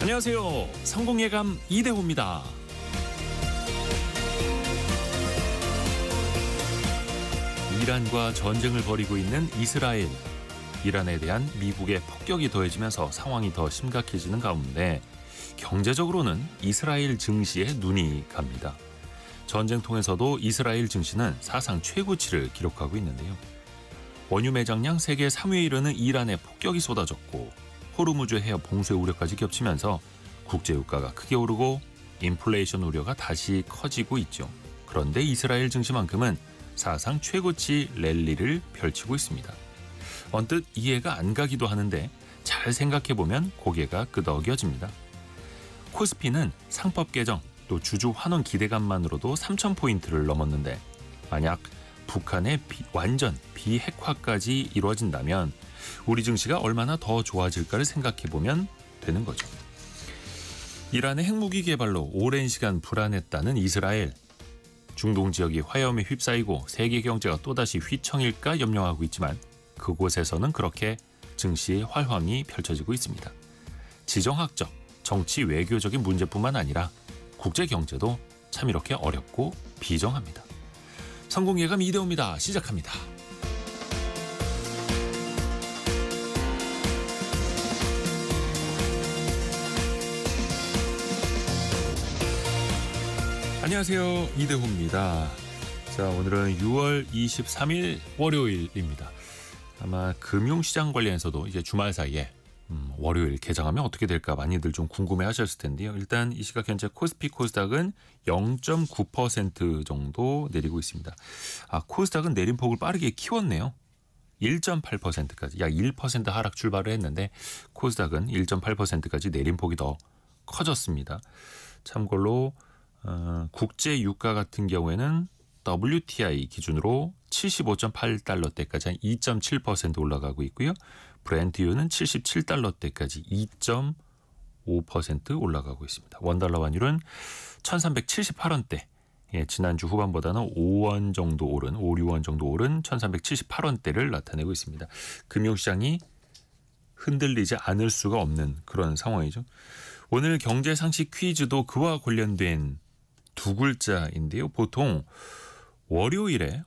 안녕하세요. 성공예감 이대호입니다. 이란과 전쟁을 벌이고 있는 이스라엘. 이란에 대한 미국의 폭격이 더해지면서 상황이 더 심각해지는 가운데 경제적으로는 이스라엘 증시에 눈이 갑니다. 전쟁통에서도 이스라엘 증시는 사상 최고치를 기록하고 있는데요. 원유 매장량 세계 3위에 이르는 이란의 폭격이 쏟아졌고 호르무즈 해협 봉쇄 우려까지 겹치면서 국제유가가 크게 오르고 인플레이션 우려가 다시 커지고 있죠. 그런데 이스라엘 증시만큼은 사상 최고치 랠리를 펼치고 있습니다. 언뜻 이해가 안 가기도 하는데 잘 생각해보면 고개가 끄덕여집니다. 코스피는 상법 개정 또 주주 환원 기대감만으로도 3,000포인트를 넘었는데 만약 북한의 완전 비핵화까지 이루어진다면 우리 증시가 얼마나 더 좋아질까를 생각해보면 되는 거죠. 이란의 핵무기 개발로 오랜 시간 불안했다는 이스라엘. 중동 지역이 화염에 휩싸이고 세계 경제가 또다시 휘청일까 염려하고 있지만 그곳에서는 그렇게 증시의 활황이 펼쳐지고 있습니다. 지정학적, 정치 외교적인 문제뿐만 아니라 국제 경제도 참 이렇게 어렵고 비정합니다. 성공예감 이대호입니다. 시작합니다. 안녕하세요. 이대호입니다. 자, 오늘은 6월 23일 월요일입니다. 아마 금융시장 관련해서도 이제 주말 사이에 월요일 개장하면 어떻게 될까 많이들 좀 궁금해하셨을 텐데요. 일단 이 시각 현재 코스피 코스닥은 0.9% 정도 내리고 있습니다. 코스닥은 내림폭을 빠르게 키웠네요. 1.8%까지 약 1% 하락 출발을 했는데 코스닥은 1.8%까지 내림폭이 더 커졌습니다. 참고로 국제 유가 같은 경우에는 WTI 기준으로 75.8달러대까지 한 2.7% 올라가고 있고요. 브렌트유는 77달러대까지 2.5% 올라가고 있습니다. 원달러 환율은 1378원대. 예, 지난주 후반보다는 5원 정도 오른 5, 6원 정도 오른 1378원대를 나타내고 있습니다. 금융시장이 흔들리지 않을 수가 없는 그런 상황이죠. 오늘 경제상식 퀴즈도 그와 관련된 두 글자인데요. 보통 월요일에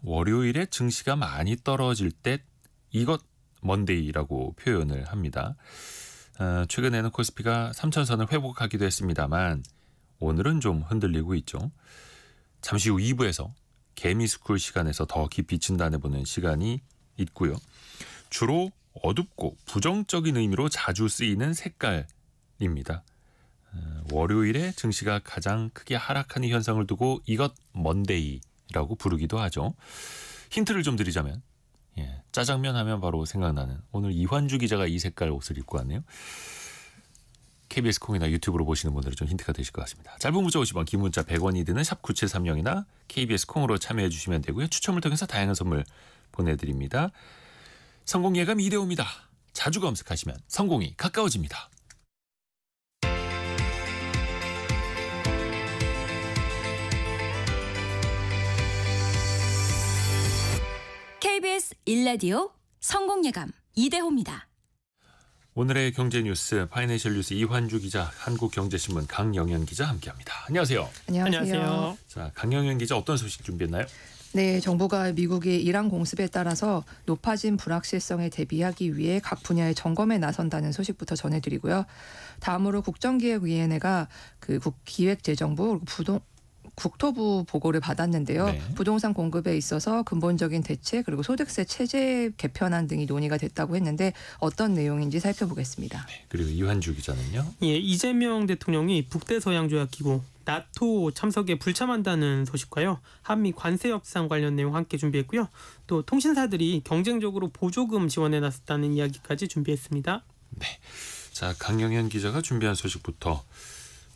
증시가 많이 떨어질 때 이것 먼데이라고 표현을 합니다. 최근에는 코스피가 3,000선을 회복하기도 했습니다만 오늘은 좀 흔들리고 있죠. 잠시 후 2부에서 개미스쿨 시간에서 더 깊이 진단해보는 시간이 있고요. 주로 어둡고 부정적인 의미로 자주 쓰이는 색깔입니다. 월요일에 증시가 가장 크게 하락하는 현상을 두고 이것 먼데이라고 부르기도 하죠. 힌트를 좀 드리자면 짜장면 하면 바로 생각나는 오늘 이환주 기자가 이 색깔 옷을 입고 왔네요. KBS 콩이나 유튜브로 보시는 분들은 좀 힌트가 되실 것 같습니다. 짧은 문자 50원, 긴 문자 100원이 드는 샵 9730이나 KBS 콩으로 참여해 주시면 되고요. 추첨을 통해서 다양한 선물 보내드립니다. 성공예감 이대호입니다. 자주 검색하시면 성공이 가까워집니다. KBS 1라디오 성공예감 이대호입니다. 오늘의 경제뉴스 파이낸셜 뉴스 이환주 기자, 한국경제신문 강영현 기자 함께합니다. 안녕하세요. 안녕하세요. 자, 강영현 기자 어떤 소식 준비했나요? 네, 정부가 미국의 이란 공습에 따라서 높아진 불확실성에 대비하기 위해 각 분야의 점검에 나선다는 소식부터 전해드리고요. 다음으로 국정기획위원회가 그 기획재정부 국토부 보고를 받았는데요. 네. 부동산 공급에 있어서 근본적인 대책 그리고 소득세 체제 개편안 등이 논의가 됐다고 했는데 어떤 내용인지 살펴보겠습니다. 네, 그리고 이환주 기자는요? 예, 이재명 대통령이 북대서양조약기구 나토 참석에 불참한다는 소식과요. 한미 관세 협상 관련 내용 함께 준비했고요. 또 통신사들이 경쟁적으로 보조금 지원에 나섰다는 이야기까지 준비했습니다. 네, 자 강영현 기자가 준비한 소식부터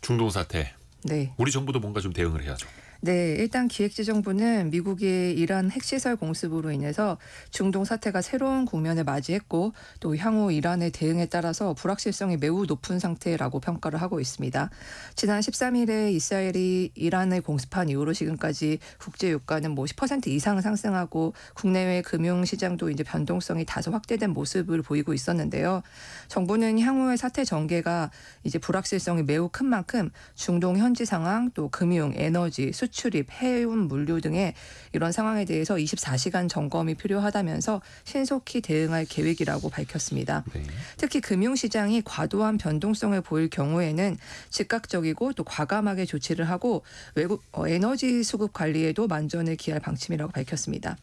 중동 사태. 네. 우리 정부도 뭔가 좀 대응을 해야죠. 네, 일단 기획재정부는 미국의 이란 핵시설 공습으로 인해서 중동 사태가 새로운 국면을 맞이했고 또 향후 이란의 대응에 따라서 불확실성이 매우 높은 상태라고 평가를 하고 있습니다. 지난 13일에 이스라엘이 이란을 공습한 이후로 지금까지 국제 유가는 10% 이상 상승하고 국내외 금융시장도 이제 변동성이 다소 확대된 모습을 보이고 있었는데요. 정부는 향후의 사태 전개가 이제 불확실성이 매우 큰 만큼 중동 현지 상황 또 금융, 에너지, 수출입, 해운 물류 등의 이런 상황에 대해서 24시간 점검이 필요하다면서 신속히 대응할 계획이라고 밝혔습니다. 네. 특히 금융시장이 과도한 변동성을 보일 경우에는 즉각적이고 또 과감하게 조치를 하고 외국 에너지 수급 관리에도 만전을 기할 방침이라고 밝혔습니다.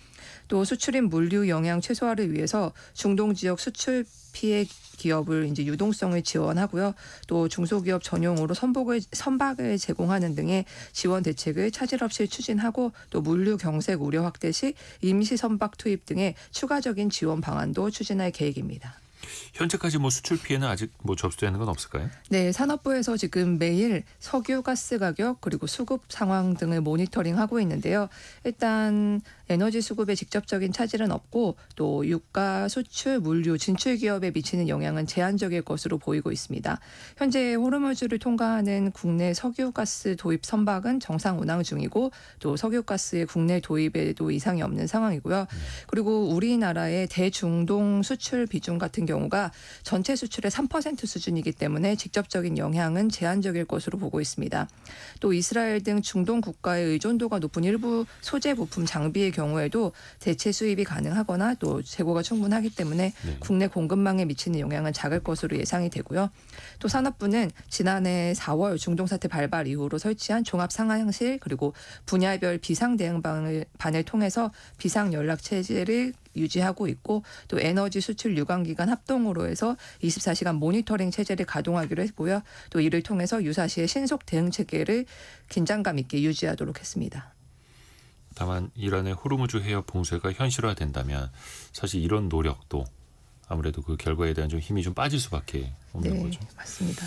또 수출입 물류 영향 최소화를 위해서 중동 지역 수출 피해 기업을 이제 유동성을 지원하고요. 또 중소기업 전용으로 선박을 제공하는 등의 지원 대책을 차질 없이 추진하고 또 물류 경색 우려 확대 시 임시 선박 투입 등의 추가적인 지원 방안도 추진할 계획입니다. 현재까지 수출 피해는 아직 접수되는 건 없을까요? 네, 산업부에서 지금 매일 석유, 가스 가격 그리고 수급 상황 등을 모니터링하고 있는데요. 일단 에너지 수급에 직접적인 차질은 없고 또 유가, 수출, 물류, 진출 기업에 미치는 영향은 제한적일 것으로 보이고 있습니다. 현재 호르무즈를 통과하는 국내 석유, 가스 도입 선박은 정상 운항 중이고 또 석유, 가스의 국내 도입에도 이상이 없는 상황이고요. 그리고 우리나라의 대중동 수출 비중 같은 경우가 전체 수출의 3% 수준이기 때문에 직접적인 영향은 제한적일 것으로 보고 있습니다. 또 이스라엘 등 중동 국가의 의존도가 높은 일부 소재 부품 장비의 경우에도 대체 수입이 가능하거나 또 재고가 충분하기 때문에 국내 공급망에 미치는 영향은 작을 것으로 예상이 되고요. 또 산업부는 지난해 4월 중동 사태 발발 이후로 설치한 종합 상황실 그리고 분야별 비상 대응반을 통해서 비상 연락 체제를 유지하고 있고 또 에너지 수출 유관 기관 합동으로 해서 24시간 모니터링 체제를 가동하기로 했고요. 또 이를 통해서 유사시에 신속 대응 체계를 긴장감 있게 유지하도록 했습니다. 다만 이란의 호르무즈 해협 봉쇄가 현실화된다면 사실 이런 노력도 아무래도 그 결과에 대한 힘이 좀 빠질 수밖에 없는 거죠. 네, 맞습니다.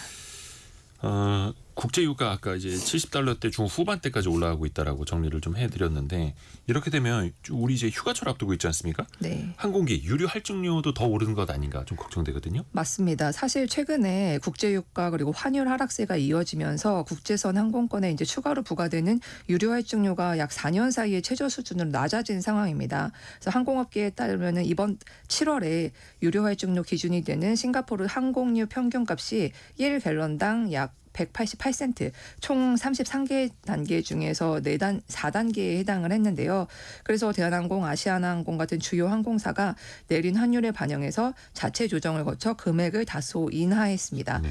국제 유가 아까 이제 70달러대 중후반대까지 올라가고 있다라고 정리를 좀 해드렸는데 이렇게 되면 우리 이제 휴가철 앞두고 있지 않습니까? 네. 항공기 유류 할증료도 더 오르는 것 아닌가 좀 걱정되거든요. 맞습니다. 사실 최근에 국제 유가 그리고 환율 하락세가 이어지면서 국제선 항공권에 이제 추가로 부과되는 유류 할증료가 약 4년 사이에 최저 수준으로 낮아진 상황입니다. 그래서 항공업계에 따르면 이번 7월에 유류 할증료 기준이 되는 싱가포르 항공유 평균값이 1갤런당 약 188센트, 총 33개 단계 중에서 4단계에 해당을 했는데요. 그래서 대한항공, 아시아나항공 같은 주요 항공사가 내린 환율에 반영해서 자체 조정을 거쳐 금액을 다소 인하했습니다.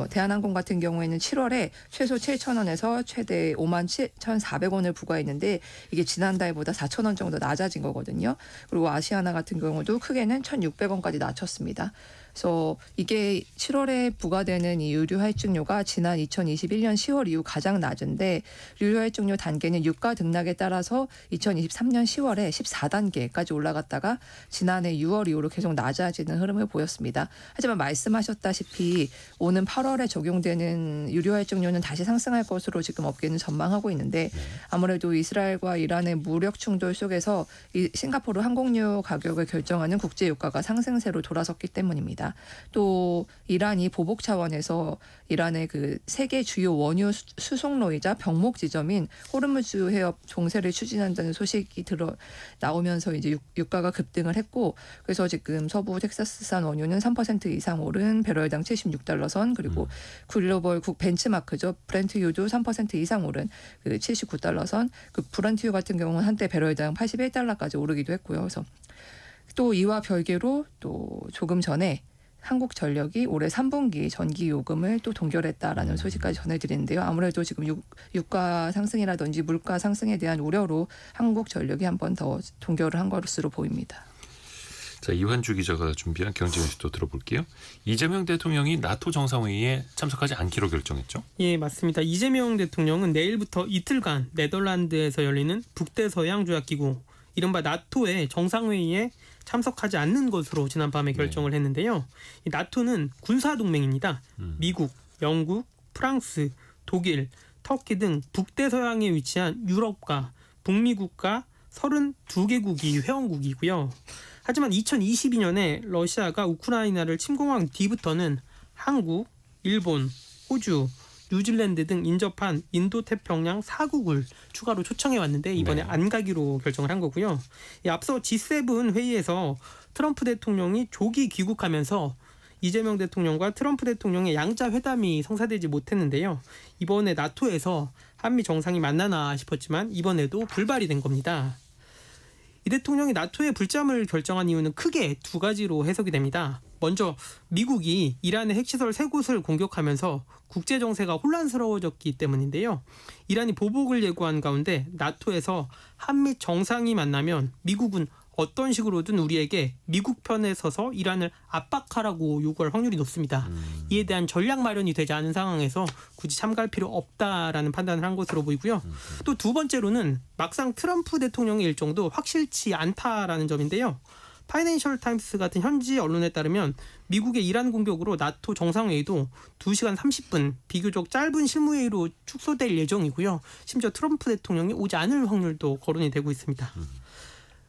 대한항공 같은 경우에는 7월에 최소 7,000원에서 최대 57,400원을 부과했는데 이게 지난달보다 4,000원 정도 낮아진 거거든요. 그리고 아시아나 같은 경우도 크게는 1,600원까지 낮췄습니다. 그래서 이게 7월에 부과되는 이 유류 할증료가 지난 2021년 10월 이후 가장 낮은데 유류 할증료 단계는 유가 등락에 따라서 2023년 10월에 14단계까지 올라갔다가 지난해 6월 이후로 계속 낮아지는 흐름을 보였습니다. 하지만 말씀하셨다시피 오는 8월에 적용되는 유류 할증료는 다시 상승할 것으로 지금 업계는 전망하고 있는데 아무래도 이스라엘과 이란의 무력 충돌 속에서 이 싱가포르 항공유 가격을 결정하는 국제 유가가 상승세로 돌아섰기 때문입니다. 또 이란이 보복 차원에서 이란의 그 세계 주요 원유 수송로이자 병목 지점인 호르무즈 해협 종쇄를 추진한다는 소식이 나오면서 이제 유가가 급등을 했고 그래서 지금 서부 텍사스산 원유는 3% 이상 오른 배럴당 76달러 선 그리고 글로벌 국 벤치마크죠. 브렌트유도 3% 이상 오른 그 79달러 선 그 브렌트유 같은 경우는 한때 배럴당 81달러까지 오르기도 했고요. 그래서 또 이와 별개로 또 조금 전에 한국전력이 올해 3분기 전기 요금을 또 동결했다라는 소식까지 전해드리는데요. 아무래도 지금 유가 상승이라든지 물가 상승에 대한 우려로 한국전력이 한 번 더 동결을 한 것으로 보입니다. 자, 이환주 기자가 준비한 경제 뉴스도 들어볼게요. 이재명 대통령이 나토 정상회의에 참석하지 않기로 결정했죠? 예, 맞습니다. 이재명 대통령은 내일부터 이틀간 네덜란드에서 열리는 북대서양조약기구 이른바 나토의 정상회의에 참석하지 않는 것으로 지난밤에 결정을 했는데요. 이 나토는 군사동맹입니다. 미국, 영국, 프랑스, 독일, 터키 등 북대서양에 위치한 유럽과 북미 국가 32개국이 회원국이고요. 하지만 2022년에 러시아가 우크라이나를 침공한 뒤부터는 한국, 일본, 호주, 뉴질랜드 등 인접한 인도태평양 4국을 추가로 초청해 왔는데 이번에 네. 안 가기로 결정을 한 거고요. 앞서 G7 회의에서 트럼프 대통령이 조기 귀국하면서 이재명 대통령과 트럼프 대통령의 양자 회담이 성사되지 못했는데요. 이번에 나토에서 한미 정상이 만나나 싶었지만 이번에도 불발이 된 겁니다. 이 대통령이 나토의 불참을 결정한 이유는 크게 두 가지로 해석이 됩니다. 먼저 미국이 이란의 핵시설 3곳을 공격하면서 국제 정세가 혼란스러워졌기 때문인데요. 이란이 보복을 예고한 가운데 나토에서 한미 정상이 만나면 미국은 어떤 식으로든 우리에게 미국 편에 서서 이란을 압박하라고 요구할 확률이 높습니다. 이에 대한 전략 마련이 되지 않은 상황에서 굳이 참가할 필요 없다라는 판단을 한 것으로 보이고요. 또 두 번째로는 막상 트럼프 대통령의 일정도 확실치 않다라는 점인데요. 파이낸셜 타임스 같은 현지 언론에 따르면 미국의 이란 공격으로 나토 정상회의도 2시간 30분 비교적 짧은 실무회의로 축소될 예정이고요. 심지어 트럼프 대통령이 오지 않을 확률도 거론이 되고 있습니다.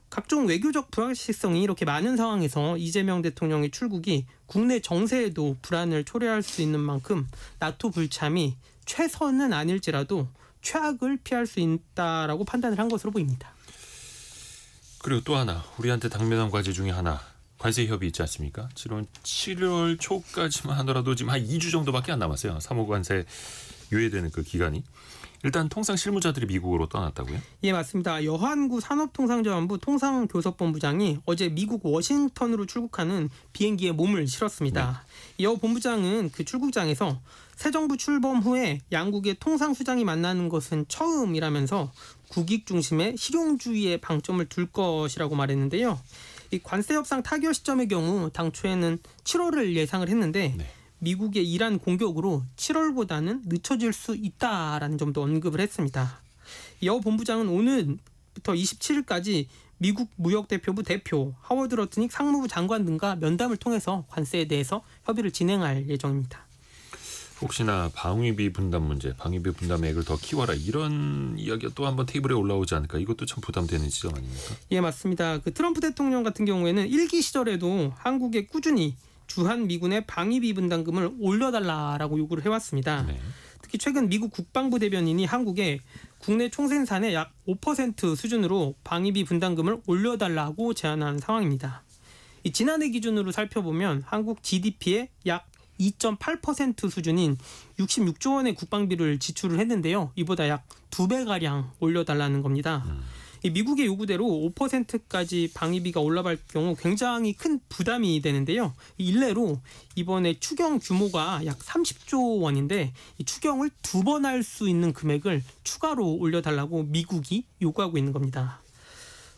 각종 외교적 불확실성이 이렇게 많은 상황에서 이재명 대통령의 출국이 국내 정세에도 불안을 초래할 수 있는 만큼 나토 불참이 최선은 아닐지라도 최악을 피할 수 있다라고 판단을 한 것으로 보입니다. 그리고 또 하나 우리한테 당면한 과제 중에 하나 관세 협의 있지 않습니까? 7월 초까지만 하더라도 지금 한 2주 정도밖에 안 남았어요. 3호 관세 유예되는 그 기간이. 일단 통상 실무자들이 미국으로 떠났다고요? 예, 맞습니다. 여한구 산업통상자원부 통상교섭본부장이 어제 미국 워싱턴으로 출국하는 비행기에 몸을 실었습니다. 네. 여 본부장은 그 출국장에서 새 정부 출범 후에 양국의 통상수장이 만나는 것은 처음이라면서 국익 중심의 실용주의에 방점을 둘 것이라고 말했는데요. 이 관세 협상 타결 시점의 경우 당초에는 7월을 예상을 했는데 네. 미국의 이란 공격으로 7월보다는 늦춰질 수 있다라는 점도 언급을 했습니다. 여 본부장은 오늘부터 27일까지 미국 무역대표부 대표, 하워드 러트닉 상무부 장관 등과 면담을 통해서 관세에 대해서 협의를 진행할 예정입니다. 혹시나 방위비 분담 문제, 방위비 분담액을 더 키워라 이런 이야기가 또 한번 테이블에 올라오지 않을까? 이것도 참 부담되는 지점 아닙니까? 예, 맞습니다. 그 트럼프 대통령 같은 경우에는 일기 시절에도 한국에 꾸준히 주한 미군의 방위비 분담금을 올려달라라고 요구를 해왔습니다. 네. 특히 최근 미국 국방부 대변인이 한국에 국내 총생산의 약 5% 수준으로 방위비 분담금을 올려달라고 제안한 상황입니다. 이 지난해 기준으로 살펴보면 한국 GDP의 약 2.8% 수준인 66조 원의 국방비를 지출을 했는데요. 이보다 약 2배가량 올려달라는 겁니다. 이 미국의 요구대로 5%까지 방위비가 올라갈 경우 굉장히 큰 부담이 되는데요. 일례로 이번에 추경 규모가 약 30조 원인데 이 추경을 2번 할 수 있는 금액을 추가로 올려달라고 미국이 요구하고 있는 겁니다.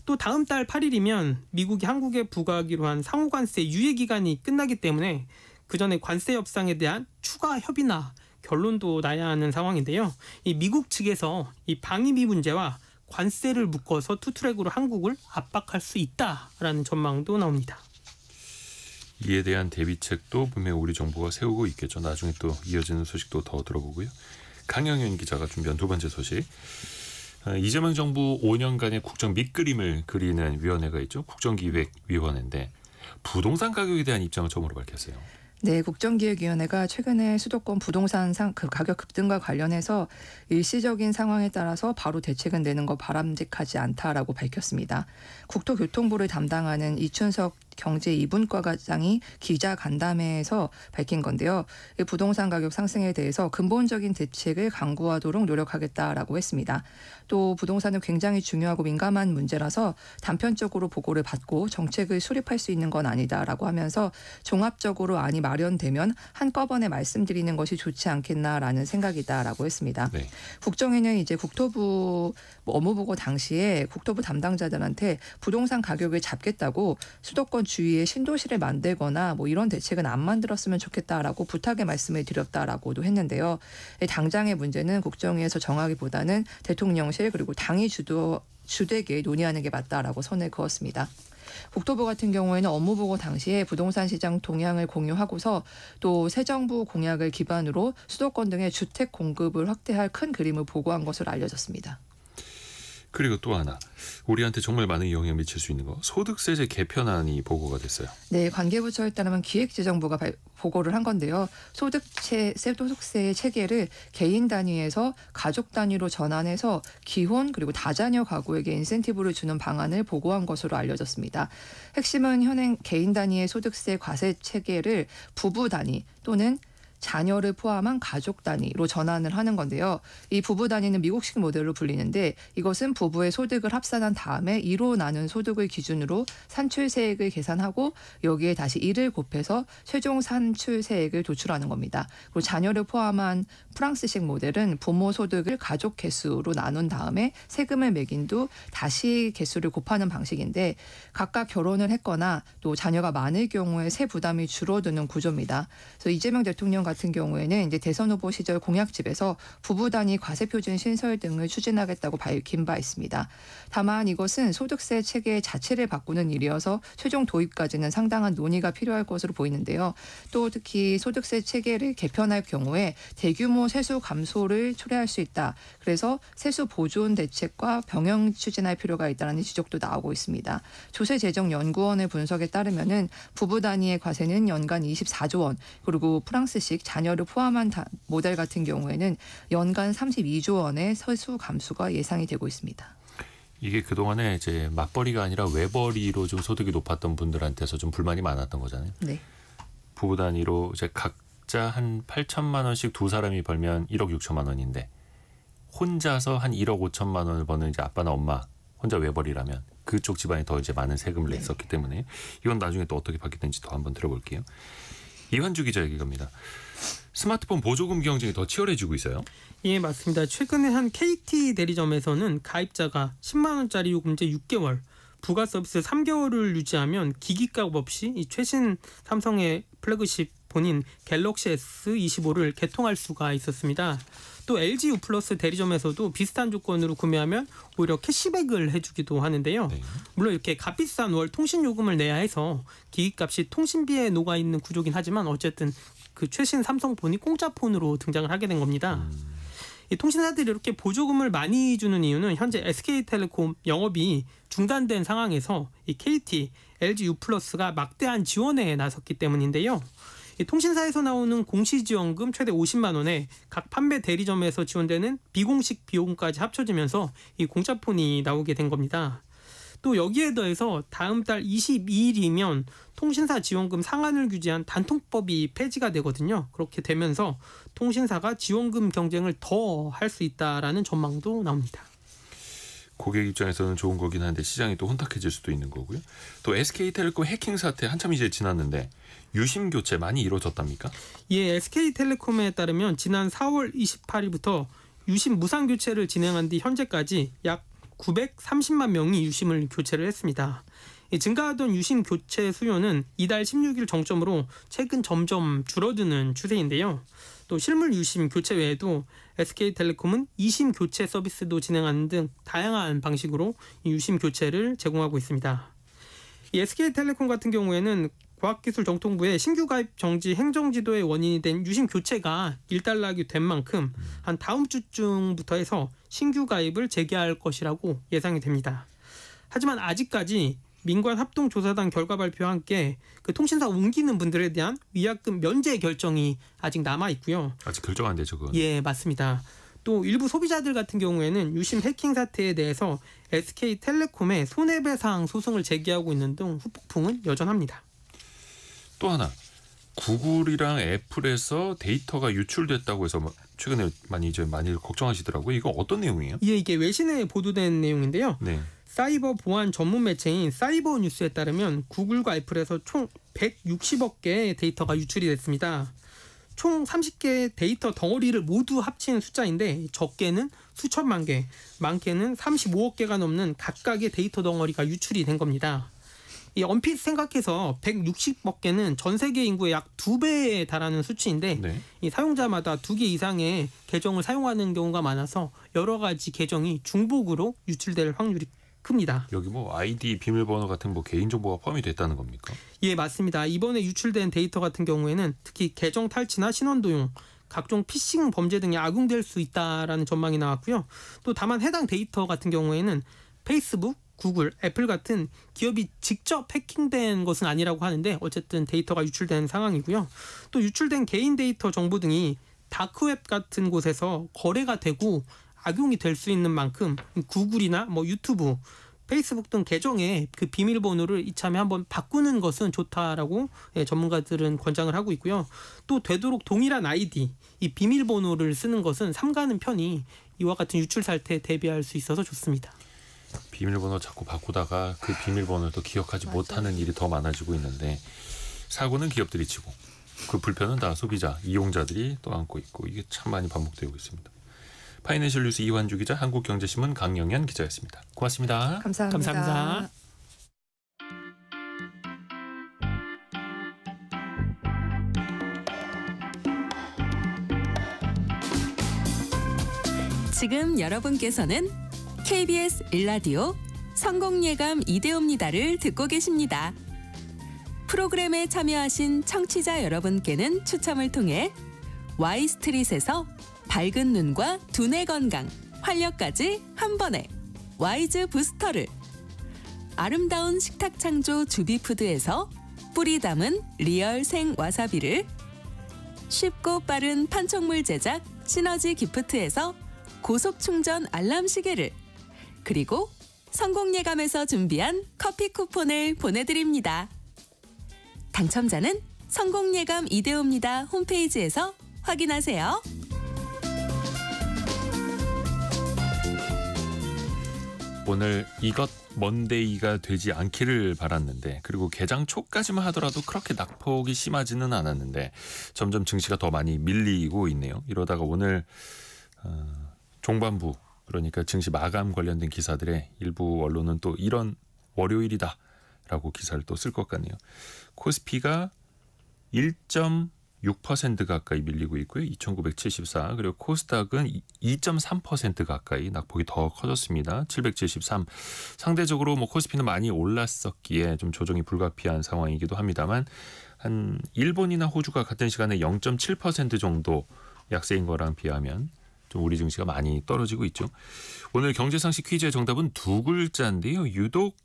또 다음 달 8일이면 미국이 한국에 부과하기로 한 상호관세 유예 기간이 끝나기 때문에 그 전에 관세 협상에 대한 추가 협의나 결론도 나야 하는 상황인데요. 이 미국 측에서 이 방위비 문제와 관세를 묶어서 투트랙으로 한국을 압박할 수 있다라는 전망도 나옵니다. 이에 대한 대비책도 분명히 우리 정부가 세우고 있겠죠. 나중에 또 이어지는 소식도 더 들어보고요. 강영현 기자가 준비한 두 번째 소식. 이재명 정부 5년간의 국정 밑그림을 그리는 위원회가 있죠. 국정기획위원회인데 부동산 가격에 대한 입장을 처음으로 밝혔어요. 네, 국정기획위원회가 최근에 수도권 부동산 가격 급등과 관련해서 일시적인 상황에 따라서 바로 대책은 내는 거 바람직하지 않다라고 밝혔습니다. 국토교통부를 담당하는 이춘석 경제 2분과 과장이 기자 간담회에서 밝힌 건데요. 이 부동산 가격 상승에 대해서 근본적인 대책을 강구하도록 노력하겠다라고 했습니다. 또 부동산은 굉장히 중요하고 민감한 문제라서 단편적으로 보고를 받고 정책을 수립할 수 있는 건 아니다라고 하면서 종합적으로 안이 마련되면 한꺼번에 말씀드리는 것이 좋지 않겠나라는 생각이다라고 했습니다. 네. 국정에는 이제 국토부 업무보고 당시에 국토부 담당자들한테 부동산 가격을 잡겠다고 수도권 주위에 신도시를 만들거나 뭐 이런 대책은 안 만들었으면 좋겠다라고 부탁의 말씀을 드렸다라고도 했는데요. 당장의 문제는 국정위에서 정하기보다는 대통령실 그리고 당이 주되게 논의하는 게 맞다라고 선을 그었습니다. 국토부 같은 경우에는 업무 보고 당시에 부동산 시장 동향을 공유하고서 또 새 정부 공약을 기반으로 수도권 등의 주택 공급을 확대할 큰 그림을 보고한 것으로 알려졌습니다. 그리고 또 하나 우리한테 정말 많은 영향을 미칠 수 있는 거 소득세제 개편안이 보고가 됐어요. 네, 관계부처에 따르면 기획재정부가 보고를 한 건데요. 소득세의 체계를 개인 단위에서 가족 단위로 전환해서 기혼 그리고 다자녀 가구에게 인센티브를 주는 방안을 보고한 것으로 알려졌습니다. 핵심은 현행 개인 단위의 소득세 과세 체계를 부부 단위 또는 자녀를 포함한 가족 단위로 전환을 하는 건데요. 이 부부 단위는 미국식 모델로 불리는데 이것은 부부의 소득을 합산한 다음에 2로 나눈 소득을 기준으로 산출세액을 계산하고 여기에 다시 2를 곱해서 최종 산출세액을 도출하는 겁니다. 그리고 자녀를 포함한 프랑스식 모델은 부모 소득을 가족 개수로 나눈 다음에 세금을 매긴 후 다시 개수를 곱하는 방식인데 각각 결혼을 했거나 또 자녀가 많을 경우에 세 부담이 줄어드는 구조입니다. 그래서 이재명 대통령 같은 경우에는 이제 대선 후보 시절 공약집에서 부부 단위 과세 표준 신설 등을 추진하겠다고 밝힌 바 있습니다. 다만 이것은 소득세 체계 자체를 바꾸는 일이어서 최종 도입까지는 상당한 논의가 필요할 것으로 보이는데요. 또 특히 소득세 체계를 개편할 경우에 대규모 세수 감소를 초래할 수 있다. 그래서 세수 보존 대책과 병행 추진할 필요가 있다는 지적도 나오고 있습니다. 조세재정연구원의 분석에 따르면은 부부 단위의 과세는 연간 24조 원, 그리고 프랑스식 자녀를 포함한 모델 같은 경우에는 연간 32조 원의 세수 감소가 예상이 되고 있습니다. 이게 그동안에 이제 맞벌이가 아니라 외벌이로 좀 소득이 높았던 분들한테서 좀 불만이 많았던 거잖아요. 네. 부부 단위로 이제 각자 한 8천만 원씩 두 사람이 벌면 1억 6천만 원인데 혼자서 한 1억 5천만 원을 버는 이제 아빠나 엄마 혼자 외벌이라면 그쪽 집안이 더 이제 많은 세금을 냈었기 때문에 이건 나중에 또 어떻게 바뀌는지 더 한번 들어볼게요. 이완주 기자 얘기 갑니다. 스마트폰 보조금 경쟁이 더 치열해지고 있어요. 예, 맞습니다. 최근에 한 KT 대리점에서는 가입자가 10만 원짜리 요금제 6개월, 부가 서비스 3개월을 유지하면 기기값 없이 이 최신 삼성의 플래그십 폰인 갤럭시 S25를 개통할 수가 있었습니다. 또 LG U+ 대리점에서도 비슷한 조건으로 구매하면 오히려 캐시백을 해주기도 하는데요. 네. 물론 이렇게 값비싼 월 통신 요금을 내야 해서 기기값이 통신비에 녹아 있는 구조긴 하지만 어쨌든 그 최신 삼성폰이 공짜폰으로 등장을 하게 된 겁니다. 이 통신사들이 이렇게 보조금을 많이 주는 이유는 현재 SK텔레콤 영업이 중단된 상황에서 이 KT, LG U+가 막대한 지원에 나섰기 때문인데요. 이 통신사에서 나오는 공시지원금 최대 50만 원에 각 판매 대리점에서 지원되는 비공식 비용까지 합쳐지면서 이 공짜폰이 나오게 된 겁니다. 또 여기에 더해서 다음 달 22일이면 통신사 지원금 상한을 규제한 단통법이 폐지가 되거든요. 그렇게 되면서 통신사가 지원금 경쟁을 더 할 수 있다라는 전망도 나옵니다. 고객 입장에서는 좋은 거긴 한데 시장이 또 혼탁해질 수도 있는 거고요. 또 SK텔레콤 해킹 사태 한참 이제 지났는데 유심 교체 많이 이루어졌답니까? 예, SK텔레콤에 따르면 지난 4월 28일부터 유심 무상 교체를 진행한 뒤 현재까지 약 930만 명이 유심을 교체를 했습니다. 증가하던 유심 교체 수요는 이달 16일 정점으로 최근 점점 줄어드는 추세인데요. 또 실물 유심 교체 외에도 SK텔레콤은 이심 교체 서비스도 진행하는 등 다양한 방식으로 유심 교체를 제공하고 있습니다. 이 SK텔레콤 같은 경우에는 과학기술정통부의 신규 가입 정지 행정지도의 원인이 된 유심 교체가 일단락이 된 만큼 한 다음 주쯤부터 해서 신규 가입을 재개할 것이라고 예상이 됩니다. 하지만 아직까지 민관합동조사단 결과 발표와 함께 그 통신사 옮기는 분들에 대한 위약금 면제 결정이 아직 남아 있고요. 아직 결정 안 되죠, 그건. 예, 맞습니다. 또 일부 소비자들 같은 경우에는 유심 해킹 사태에 대해서 SK텔레콤에 손해배상 소송을 제기하고 있는 등 후폭풍은 여전합니다. 또 하나 구글이랑 애플에서 데이터가 유출됐다고 해서 최근에 많이 걱정하시더라고요. 이거 어떤 내용이에요? 예, 이게 외신에 보도된 내용인데요. 네. 사이버 보안 전문 매체인 사이버 뉴스에 따르면 구글과 애플에서 총 160억 개의 데이터가 유출이 됐습니다. 총 30개의 데이터 덩어리를 모두 합친 숫자인데 적게는 수천만 개, 많게는 35억 개가 넘는 각각의 데이터 덩어리가 유출이 된 겁니다. 이 언핏 생각해서 160억 개는 전 세계 인구의 약 2배에 달하는 수치인데 네. 이 사용자마다 2개 이상의 계정을 사용하는 경우가 많아서 여러 가지 계정이 중복으로 유출될 확률이 큽니다. 여기 뭐 아이디 비밀번호 같은 뭐 개인정보가 포함이 됐다는 겁니까? 예, 맞습니다. 이번에 유출된 데이터 같은 경우에는 특히 계정 탈취나 신원 도용, 각종 피싱 범죄 등에 악용될 수 있다라는 전망이 나왔고요. 또 다만 해당 데이터 같은 경우에는 페이스북, 구글, 애플 같은 기업이 직접 해킹된 것은 아니라고 하는데 어쨌든 데이터가 유출된 상황이고요. 또 유출된 개인 데이터 정보 등이 다크웹 같은 곳에서 거래가 되고 악용이 될 수 있는 만큼 구글이나 뭐 유튜브, 페이스북 등 계정에 그 비밀번호를 이참에 한번 바꾸는 것은 좋다라고 전문가들은 권장을 하고 있고요. 또 되도록 동일한 아이디, 이 비밀번호를 쓰는 것은 삼가는 편이 이와 같은 유출 사태에 대비할 수 있어서 좋습니다. 비밀번호 자꾸 바꾸다가 그 비밀번호를 또 기억하지 못하는 일이 더 많아지고 있는데 사고는 기업들이 치고 그 불편은 다 소비자, 이용자들이 또 안고 있고 이게 참 많이 반복되고 있습니다. 파이낸셜 뉴스 이완주 기자, 한국경제신문 강영현 기자였습니다. 고맙습니다. 감사합니다. 감사합니다. 지금 여러분께서는 KBS 일라디오 성공예감 이대호입니다를 듣고 계십니다. 프로그램에 참여하신 청취자 여러분께는 추첨을 통해 Y스트릿에서 밝은 눈과 두뇌 건강, 활력까지 한 번에 와이즈 부스터를, 아름다운 식탁 창조 주비푸드에서 뿌리 담은 리얼 생 와사비를, 쉽고 빠른 판촉물 제작 시너지 기프트에서 고속 충전 알람 시계를, 그리고 성공예감에서 준비한 커피 쿠폰을 보내드립니다. 당첨자는 성공예감 이대호입니다 홈페이지에서 확인하세요. 오늘 이것 먼데이가 되지 않기를 바랐는데, 그리고 개장 초까지만 하더라도 그렇게 낙폭이 심하지는 않았는데 점점 증시가 더 많이 밀리고 있네요. 이러다가 오늘 종반부, 그러니까 증시 마감 관련된 기사들의 일부 언론은 또 이런 월요일이다 라고 기사를 또 쓸 것 같네요. 코스피가 1.6% 가까이 밀리고 있고요. 2974. 그리고 코스닥은 2.3% 가까이 낙폭이 더 커졌습니다. 773. 상대적으로 뭐 코스피는 많이 올랐었기에 좀 조정이 불가피한 상황이기도 합니다만, 한 일본이나 호주가 같은 시간에 0.7% 정도 약세인 거랑 비하면 좀 우리 증시가 많이 떨어지고 있죠. 오늘 경제상식 퀴즈의 정답은 두 글자인데요. 유독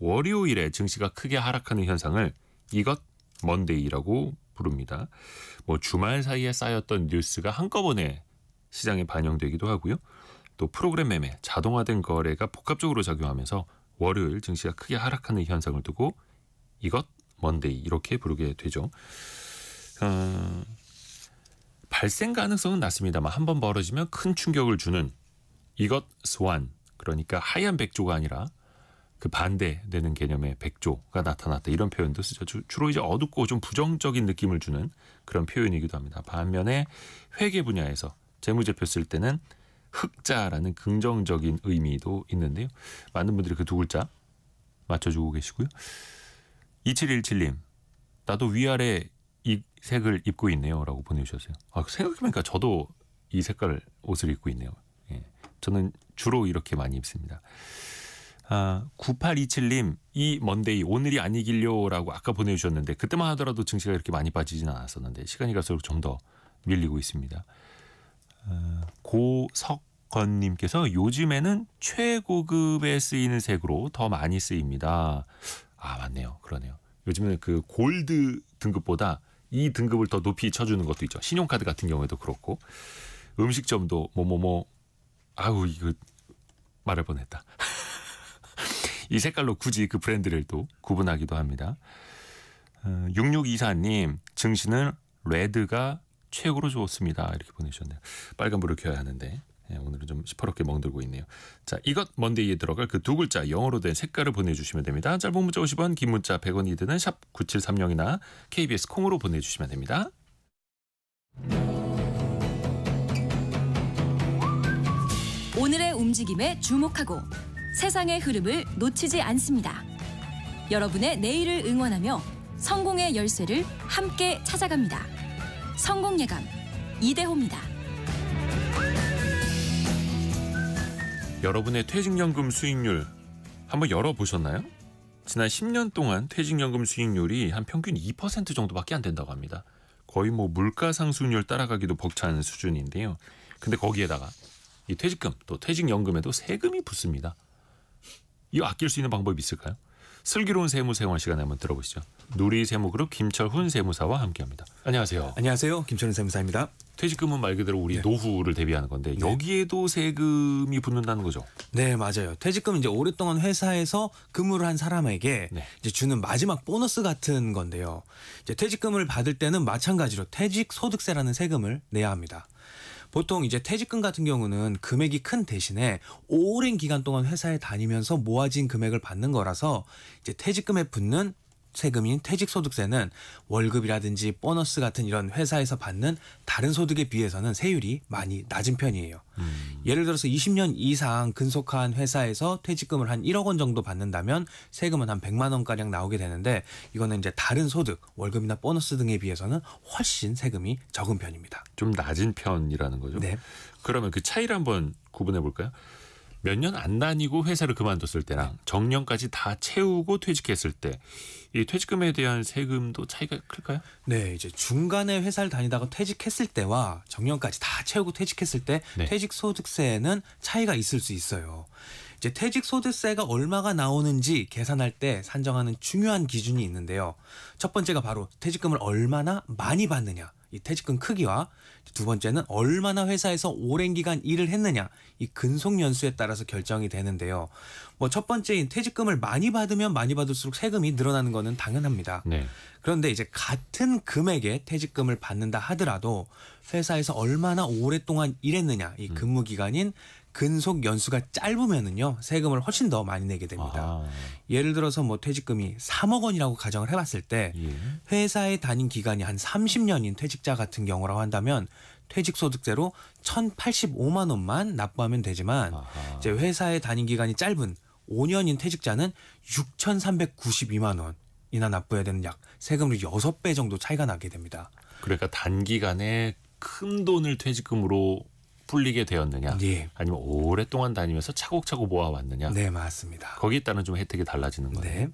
월요일에 증시가 크게 하락하는 현상을 이것 먼데이라고 부릅니다. 뭐 주말 사이에 쌓였던 뉴스가 한꺼번에 시장에 반영되기도 하고요. 또 프로그램 매매, 자동화된 거래가 복합적으로 작용하면서 월요일 증시가 크게 하락하는 현상을 두고 이것 먼데이 이렇게 부르게 되죠. 발생 가능성은 낮습니다만 한번 벌어지면 큰 충격을 주는 이것 스완, 그러니까 하얀 백조가 아니라 그 반대되는 개념의 백조가 나타났다, 이런 표현도 쓰죠. 주로 이제 어둡고 좀 부정적인 느낌을 주는 그런 표현이기도 합니다. 반면에 회계 분야에서 재무제표 쓸 때는 흑자라는 긍정적인 의미도 있는데요. 많은 분들이 그 두 글자 맞춰주고 계시고요. 2717님, 나도 위아래 이 색을 입고 있네요 라고 보내주셨어요. 생각해보니까 저도 이 색깔 옷을 입고 있네요. 예, 저는 주로 이렇게 많이 입습니다. 9827님, 이 먼데이 오늘이 아니길요 라고 아까 보내주셨는데, 그때만 하더라도 증시가 이렇게 많이 빠지진 않았었는데 시간이 갈수록 좀 더 밀리고 있습니다. 고석건님께서 요즘에는 최고급에 쓰이는 색으로 더 많이 쓰입니다. 맞네요. 그러네요. 요즘에는 그 골드 등급보다 이 등급을 더 높이 쳐주는 것도 있죠. 신용카드 같은 경우에도 그렇고, 음식점도 이거 말할 뻔했다. 이 색깔로 굳이 그 브랜드를 또 구분하기도 합니다. 6624님, 증시는 레드가 최고로 좋습니다. 이렇게 보내주셨네요. 빨간불을 켜야 하는데 오늘은 좀 시퍼렇게 멍들고 있네요. 자, 이것 먼데이에 들어갈 그 두 글자 영어로 된 색깔을 보내주시면 됩니다. 짧은 문자 50원, 긴 문자 100원이 드는 샵 9730이나 KBS 콩으로 보내주시면 됩니다. 오늘의 움직임에 주목하고 세상의 흐름을 놓치지 않습니다. 여러분의 내일을 응원하며 성공의 열쇠를 함께 찾아갑니다. 성공예감 이대호입니다. 여러분의 퇴직연금 수익률 한번 열어보셨나요? 지난 10년 동안 퇴직연금 수익률이 한 평균 2% 정도밖에 안 된다고 합니다. 거의 뭐 물가 상승률 따라가기도 벅찬 수준인데요. 근데 거기에다가 이 퇴직금 또 퇴직연금에도 세금이 붙습니다. 이거 아낄 수 있는 방법이 있을까요? 슬기로운 세무 생활 시간에 한번 들어보시죠. 누리세무그룹 김철훈 세무사와 함께합니다. 안녕하세요. 안녕하세요. 김철훈 세무사입니다. 퇴직금은 말 그대로 우리 노후를 대비하는 건데 여기에도 세금이 붙는다는 거죠? 네, 맞아요. 퇴직금은 이제 오랫동안 회사에서 근무를 한 사람에게 이제 주는 마지막 보너스 같은 건데요. 이제 퇴직금을 받을 때는 마찬가지로 퇴직소득세라는 세금을 내야 합니다. 보통 이제 퇴직금 같은 경우는 금액이 큰 대신에 오랜 기간 동안 회사에 다니면서 모아진 금액을 받는 거라서 이제 퇴직금에 붙는 세금인 퇴직소득세는 월급이라든지 보너스 같은 이런 회사에서 받는 다른 소득에 비해서는 세율이 많이 낮은 편이에요. 예를 들어서 20년 이상 근속한 회사에서 퇴직금을 한 1억 원 정도 받는다면 세금은 한 100만 원가량 나오게 되는데 이거는 이제 다른 소득, 월급이나 보너스 등에 비해서는 훨씬 세금이 적은 편입니다. 좀 낮은 편이라는 거죠? 네. 그러면 그 차이를 한번 구분해 볼까요? 몇 년 안 다니고 회사를 그만뒀을 때랑 정년까지 다 채우고 퇴직했을 때 이 퇴직금에 대한 세금도 차이가 클까요? 네, 이제 중간에 회사를 다니다가 퇴직했을 때와 정년까지 다 채우고 퇴직했을 때 퇴직소득세에는 차이가 있을 수 있어요. 이제 퇴직소득세가 얼마가 나오는지 계산할 때 산정하는 중요한 기준이 있는데요. 첫 번째가 바로 퇴직금을 얼마나 많이 받느냐. 이 퇴직금 크기와 두 번째는 얼마나 회사에서 오랜 기간 일을 했느냐 이 근속 연수에 따라서 결정이 되는데요. 뭐 첫 번째인 퇴직금을 많이 받으면 많이 받을수록 세금이 늘어나는 거는 당연합니다. 네. 그런데 이제 같은 금액의 퇴직금을 받는다 하더라도 회사에서 얼마나 오랫동안 일했느냐 이 근무 기간인 근속 연수가 짧으면은요 세금을 훨씬 더 많이 내게 됩니다. 예를 들어서 뭐 퇴직금이 3억 원이라고 가정을 해봤을 때 회사에 다닌 기간이 한 30년인 퇴직자 같은 경우라고 한다면 퇴직소득세로 1,085만 원만 납부하면 되지만 이제 회사에 다닌 기간이 짧은 5년인 퇴직자는 6,392만 원이나 납부해야 되는 약 세금으로 6배 정도 차이가 나게 됩니다. 그러니까 단기간에 큰 돈을 퇴직금으로 풀리게 되었느냐 아니면 오랫동안 다니면서 차곡차곡 모아왔느냐. 네, 맞습니다. 거기에 따른 좀 혜택이 달라지는 거예요. 네.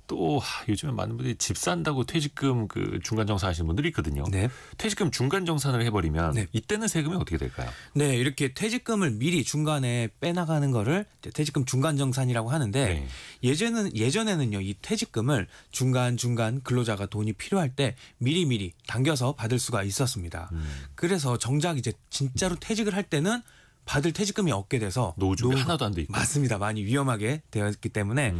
또 요즘에 많은 분들이 집 산다고 퇴직금 그 중간 정산하시는 분들이 있거든요. 네. 퇴직금 중간 정산을 해버리면 이때는 세금이 어떻게 될까요? 네, 이렇게 퇴직금을 미리 중간에 빼나가는 거를 이제 퇴직금 중간 정산이라고 하는데 예전에는요 이 퇴직금을 중간 근로자가 돈이 필요할 때 미리 당겨서 받을 수가 있었습니다. 그래서 정작 이제 진짜로 퇴직을 할 때는 받을 퇴직금이 없게 돼서 노후 준비 하나도 안 돼 있고. 맞습니다. 많이 위험하게 되었기 때문에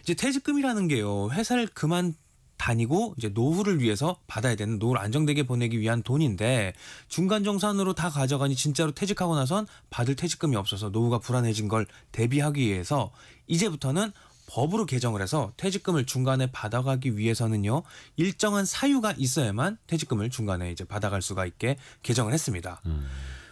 이제 퇴직금이라는 게요 회사를 그만 다니고 이제 노후를 위해서 받아야 되는 노후를 안정되게 보내기 위한 돈인데 중간 정산으로 다 가져가니 진짜로 퇴직하고 나선 받을 퇴직금이 없어서 노후가 불안해진 걸 대비하기 위해서 이제부터는 법으로 개정을 해서 퇴직금을 중간에 받아가기 위해서는요 일정한 사유가 있어야만 퇴직금을 중간에 이제 받아갈 수가 있게 개정을 했습니다.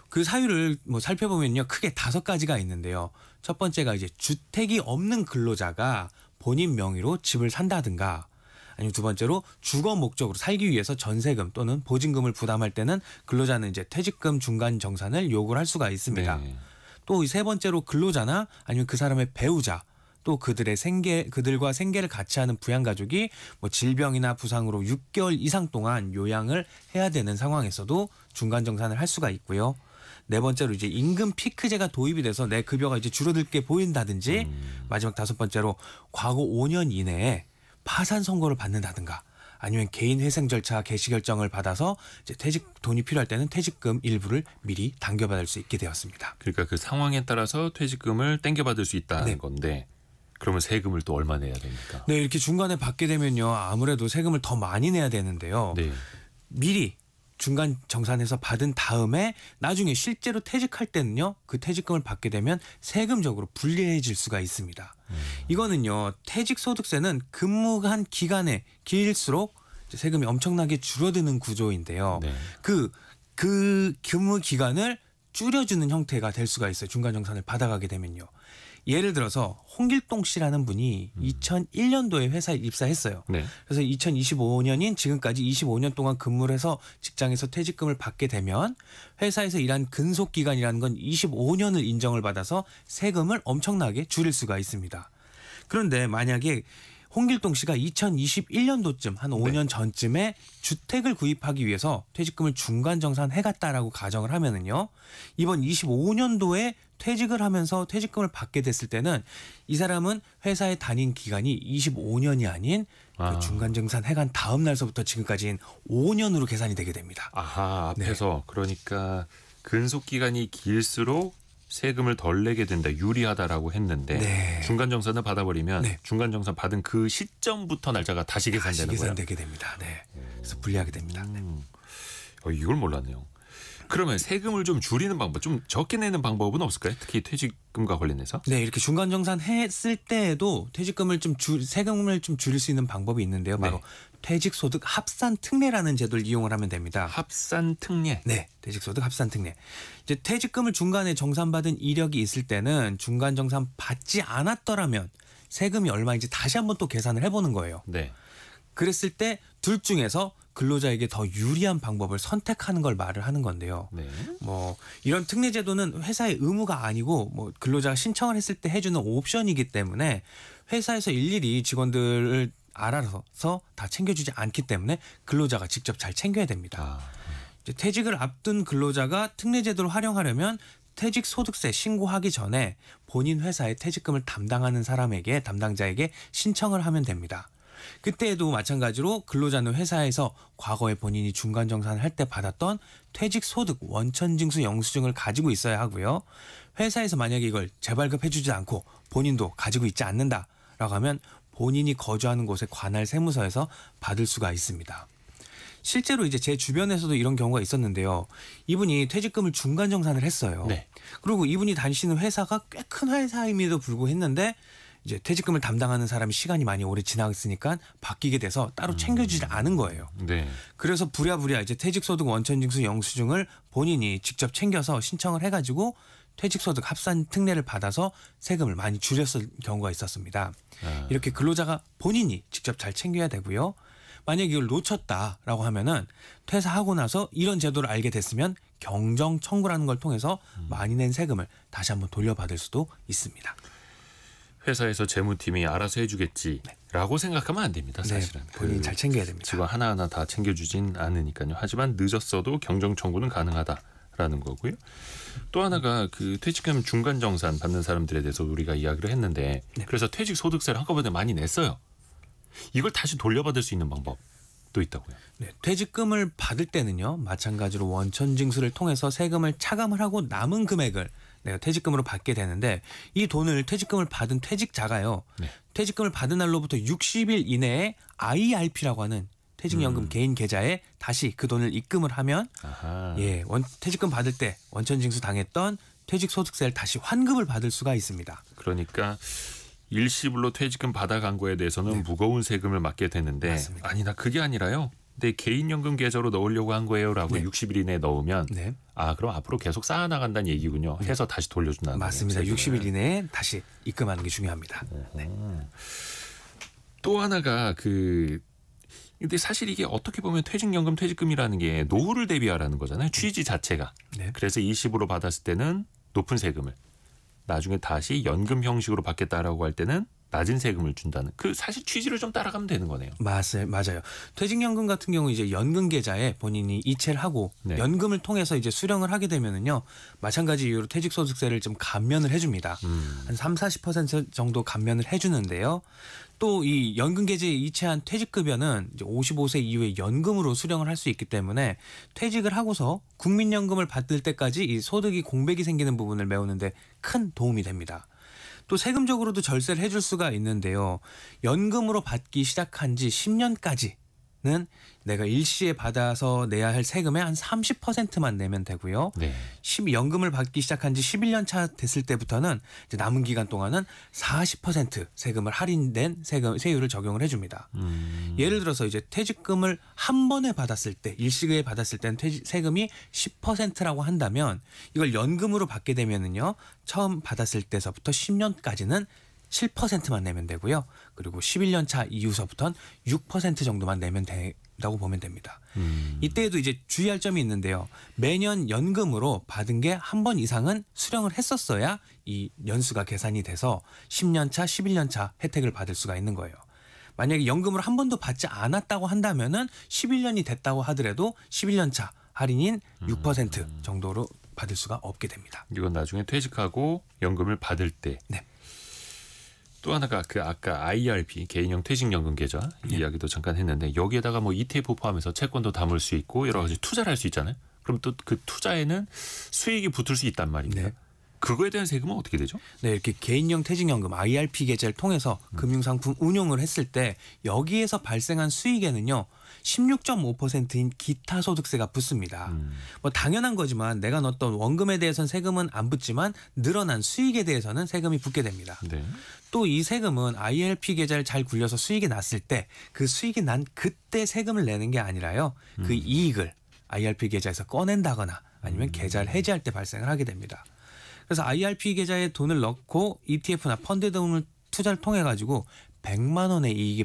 그 사유를 뭐 살펴보면요 크게 5가지가 있는데요. 첫 번째가 이제 주택이 없는 근로자가 본인 명의로 집을 산다든가 아니면 두 번째로 주거 목적으로 살기 위해서 전세금 또는 보증금을 부담할 때는 근로자는 이제 퇴직금 중간 정산을 요구를 할 수가 있습니다. 또 세 번째로 근로자나 아니면 그 사람의 배우자 또 그들과 생계를 같이 하는 부양가족이 뭐 질병이나 부상으로 6개월 이상 동안 요양을 해야 되는 상황에서도 중간 정산을 할 수가 있고요. 네 번째로 이제 임금 피크제가 도입이 돼서 내 급여가 이제 줄어들게 보인다든지 마지막 5번째로 과거 5년 이내에 파산 선고를 받는다든가 아니면 개인 회생 절차 개시 결정을 받아서 이제 돈이 필요할 때는 퇴직금 일부를 미리 당겨받을 수 있게 되었습니다. 그러니까 그 상황에 따라서 퇴직금을 땡겨받을 수 있다는 건데 그러면 세금을 또 얼마 내야 됩니까? 네, 이렇게 중간에 받게 되면요 아무래도 세금을 더 많이 내야 되는데요. 미리 중간 정산해서 받은 다음에 나중에 실제로 퇴직할 때는요 그 퇴직금을 받게 되면 세금적으로 불리해질 수가 있습니다. 이거는요 퇴직소득세는 근무한 기간에 길수록 세금이 엄청나게 줄어드는 구조인데요. 그 근무 기간을 줄여주는 형태가 될 수가 있어요. 중간 정산을 받아가게 되면요. 예를 들어서 홍길동 씨라는 분이 2001년도에 회사에 입사했어요. 그래서 2025년인 지금까지 25년 동안 근무를 해서 직장에서 퇴직금을 받게 되면 회사에서 일한 근속기간이라는 건 25년을 인정을 받아서 세금을 엄청나게 줄일 수가 있습니다. 그런데 만약에 홍길동 씨가 2021년도쯤 한 5년 전쯤에 주택을 구입하기 위해서 퇴직금을 중간 정산해갔다라고 가정을 하면은요. 이번 25년도에 퇴직을 하면서 퇴직금을 받게 됐을 때는 이 사람은 회사에 다닌 기간이 25년이 아닌 그 중간 정산해간 다음 날서부터 지금까지인 5년으로 계산이 되게 됩니다. 아하, 앞에서 그러니까 근속 기간이 길수록 세금을 덜 내게 된다, 유리하다라고 했는데 중간 정산을 받아버리면 중간 정산 받은 그 시점부터 날짜가 다시 계산되는 거예요. 계산되게 됩니다. 네. 그래서 불리하게 됩니다. 이걸 몰랐네요. 그러면 세금을 좀 줄이는 방법, 좀 적게 내는 방법은 없을까요? 특히 퇴직금과 관련해서? 네, 이렇게 중간 정산했을 때에도 세금을 좀 줄일 수 있는 방법이 있는데요. 바로 퇴직소득 합산특례라는 제도를 이용을 하면 됩니다. 합산특례? 네, 퇴직소득 합산특례. 이제 퇴직금을 중간에 정산받은 이력이 있을 때는 중간 정산 받지 않았더라면 세금이 얼마인지 다시 한번 또 계산을 해보는 거예요. 네. 그랬을 때 둘 중에서 근로자에게 더 유리한 방법을 선택하는 걸 말을 하는 건데요. 뭐 이런 특례 제도는 회사의 의무가 아니고 뭐 근로자가 신청을 했을 때 해주는 옵션이기 때문에 회사에서 일일이 직원들을 알아서 다 챙겨주지 않기 때문에 근로자가 직접 잘 챙겨야 됩니다. 이제 퇴직을 앞둔 근로자가 특례 제도를 활용하려면 퇴직 소득세 신고하기 전에 본인 회사의 퇴직금을 담당하는 담당자에게 신청을 하면 됩니다. 그때에도 마찬가지로 근로자는 회사에서 과거에 본인이 중간 정산을 할 때 받았던 퇴직 소득 원천징수 영수증을 가지고 있어야 하고요. 회사에서 만약에 이걸 재발급해주지 않고 본인도 가지고 있지 않는다라고 하면 본인이 거주하는 곳의 관할 세무서에서 받을 수가 있습니다. 실제로 이제 제 주변에서도 이런 경우가 있었는데요. 이분이 퇴직금을 중간 정산을 했어요. 그리고 이분이 다니시는 회사가 꽤 큰 회사임에도 불구했는데 이제 퇴직금을 담당하는 사람이 시간이 많이 오래 지나갔으니까 바뀌게 돼서 따로 챙겨주지 않은 거예요. 그래서 부랴부랴 이제 퇴직소득 원천징수 영수증을 본인이 직접 챙겨서 신청을 해가지고 퇴직소득 합산 특례를 받아서 세금을 많이 줄였을 경우가 있었습니다. 이렇게 근로자가 본인이 직접 잘 챙겨야 되고요. 만약에 이걸 놓쳤다라고 하면은 퇴사하고 나서 이런 제도를 알게 됐으면 경정 청구라는 걸 통해서 많이 낸 세금을 다시 한번 돌려받을 수도 있습니다. 회사에서 재무팀이 알아서 해주겠지라고 생각하면 안 됩니다. 사실은. 본인이 잘 챙겨야 됩니다. 직원 하나하나 다 챙겨주진 않으니까요. 하지만 늦었어도 경정 청구는 가능하다라는 거고요. 또 하나가 그 퇴직금 중간 정산 받는 사람들에 대해서 우리가 이야기를 했는데 그래서 퇴직 소득세를 한꺼번에 많이 냈어요. 이걸 다시 돌려받을 수 있는 방법도 있다고요. 퇴직금을 받을 때는요. 마찬가지로 원천징수를 통해서 세금을 차감을 하고 남은 금액을 내가 퇴직금으로 받게 되는데 이 돈을 퇴직금을 받은 퇴직자가요. 퇴직금을 받은 날로부터 60일 이내에 IRP라고 하는 퇴직연금 개인 계좌에 다시 그 돈을 입금을 하면 퇴직금 받을 때 원천징수 당했던 퇴직소득세를 다시 환급을 받을 수가 있습니다. 그러니까 일시불로 퇴직금 받아간 거에 대해서는 무거운 세금을 맞게 되는데 아니 나 그게 아니라요. 내 개인연금 계좌로 넣으려고 한 거예요라고 60일 이내에 넣으면 그럼 앞으로 계속 쌓아나간다는 얘기군요. 해서 다시 돌려준다는 거예요. 맞습니다. 60일 이내에 다시 입금하는 게 중요합니다. 또 하나가 근데 사실 이게 어떻게 보면 퇴직연금 퇴직금이라는 게 노후를 대비하라는 거잖아요. 취지 자체가. 그래서 일시불로 받았을 때는 높은 세금을 나중에 다시 연금 형식으로 받겠다라고 할 때는 낮은 세금을 준다는 그 사실 취지를 좀 따라가면 되는 거네요. 맞아요. 퇴직연금 같은 경우 이제 연금 계좌에 본인이 이체를 하고 연금을 통해서 이제 수령을 하게 되면은요. 마찬가지 이유로 퇴직소득세를 좀 감면을 해줍니다. 한 30-40% 정도 감면을 해주는데요. 또 이 연금 계좌에 이체한 퇴직급여는 이제 55세 이후에 연금으로 수령을 할 수 있기 때문에 퇴직을 하고서 국민연금을 받을 때까지 이 소득이 공백이 생기는 부분을 메우는데 큰 도움이 됩니다. 또 세금적으로도 절세를 해줄 수가 있는데요. 연금으로 받기 시작한 지 10년까지는 내가 일시에 받아서 내야 할 세금의 한 30%만 내면 되고요. 연금을 받기 시작한 지 11년 차 됐을 때부터는 이제 남은 기간 동안은 40% 세금을 할인된 세율을 적용을 해줍니다. 예를 들어서 이제 퇴직금을 한 번에 받았을 때 일시에 받았을 때는 세금이 10%라고 한다면 이걸 연금으로 받게 되면은요. 처음 받았을 때서부터 10년까지는 7%만 내면 되고요. 그리고 11년 차 이후서부터는 6% 정도만 내면 된다고 보면 됩니다. 이때에도 이제 주의할 점이 있는데요. 매년 연금으로 받은 게 한 번 이상은 수령을 했었어야 이 연수가 계산이 돼서 10년 차, 11년 차 혜택을 받을 수가 있는 거예요. 만약에 연금을 한 번도 받지 않았다고 한다면은 11년이 됐다고 하더라도 11년 차 할인인 6% 정도로 받을 수가 없게 됩니다. 이건 나중에 퇴직하고 연금을 받을 때. 네. 또 하나가 그 아까 IRP 개인형 퇴직연금 계좌 이야기도 잠깐 했는데 여기에다가 뭐 ETF 포함해서 채권도 담을 수 있고 여러 가지 투자를 할 수 있잖아요. 그럼 또 그 투자에는 수익이 붙을 수 있단 말입니다. 네. 그거에 대한 세금은 어떻게 되죠? 네, 이렇게 개인형 퇴직연금 IRP 계좌를 통해서 금융상품 운용을 했을 때 여기에서 발생한 수익에는요 16.5%인 기타 소득세가 붙습니다. 뭐 당연한 거지만 내가 넣었던 원금에 대해서는 세금은 안 붙지만 늘어난 수익에 대해서는 세금이 붙게 됩니다. 네. 또 이 세금은 IRP 계좌를 잘 굴려서 수익이 났을 때 그 수익이 난 그때 세금을 내는 게 아니라요. 그 이익을 IRP 계좌에서 꺼낸다거나 아니면 계좌를 해지할 때 발생을 하게 됩니다. 그래서 IRP 계좌에 돈을 넣고 ETF나 펀드 등을 투자를 통해 가지고 100만 원의 이익이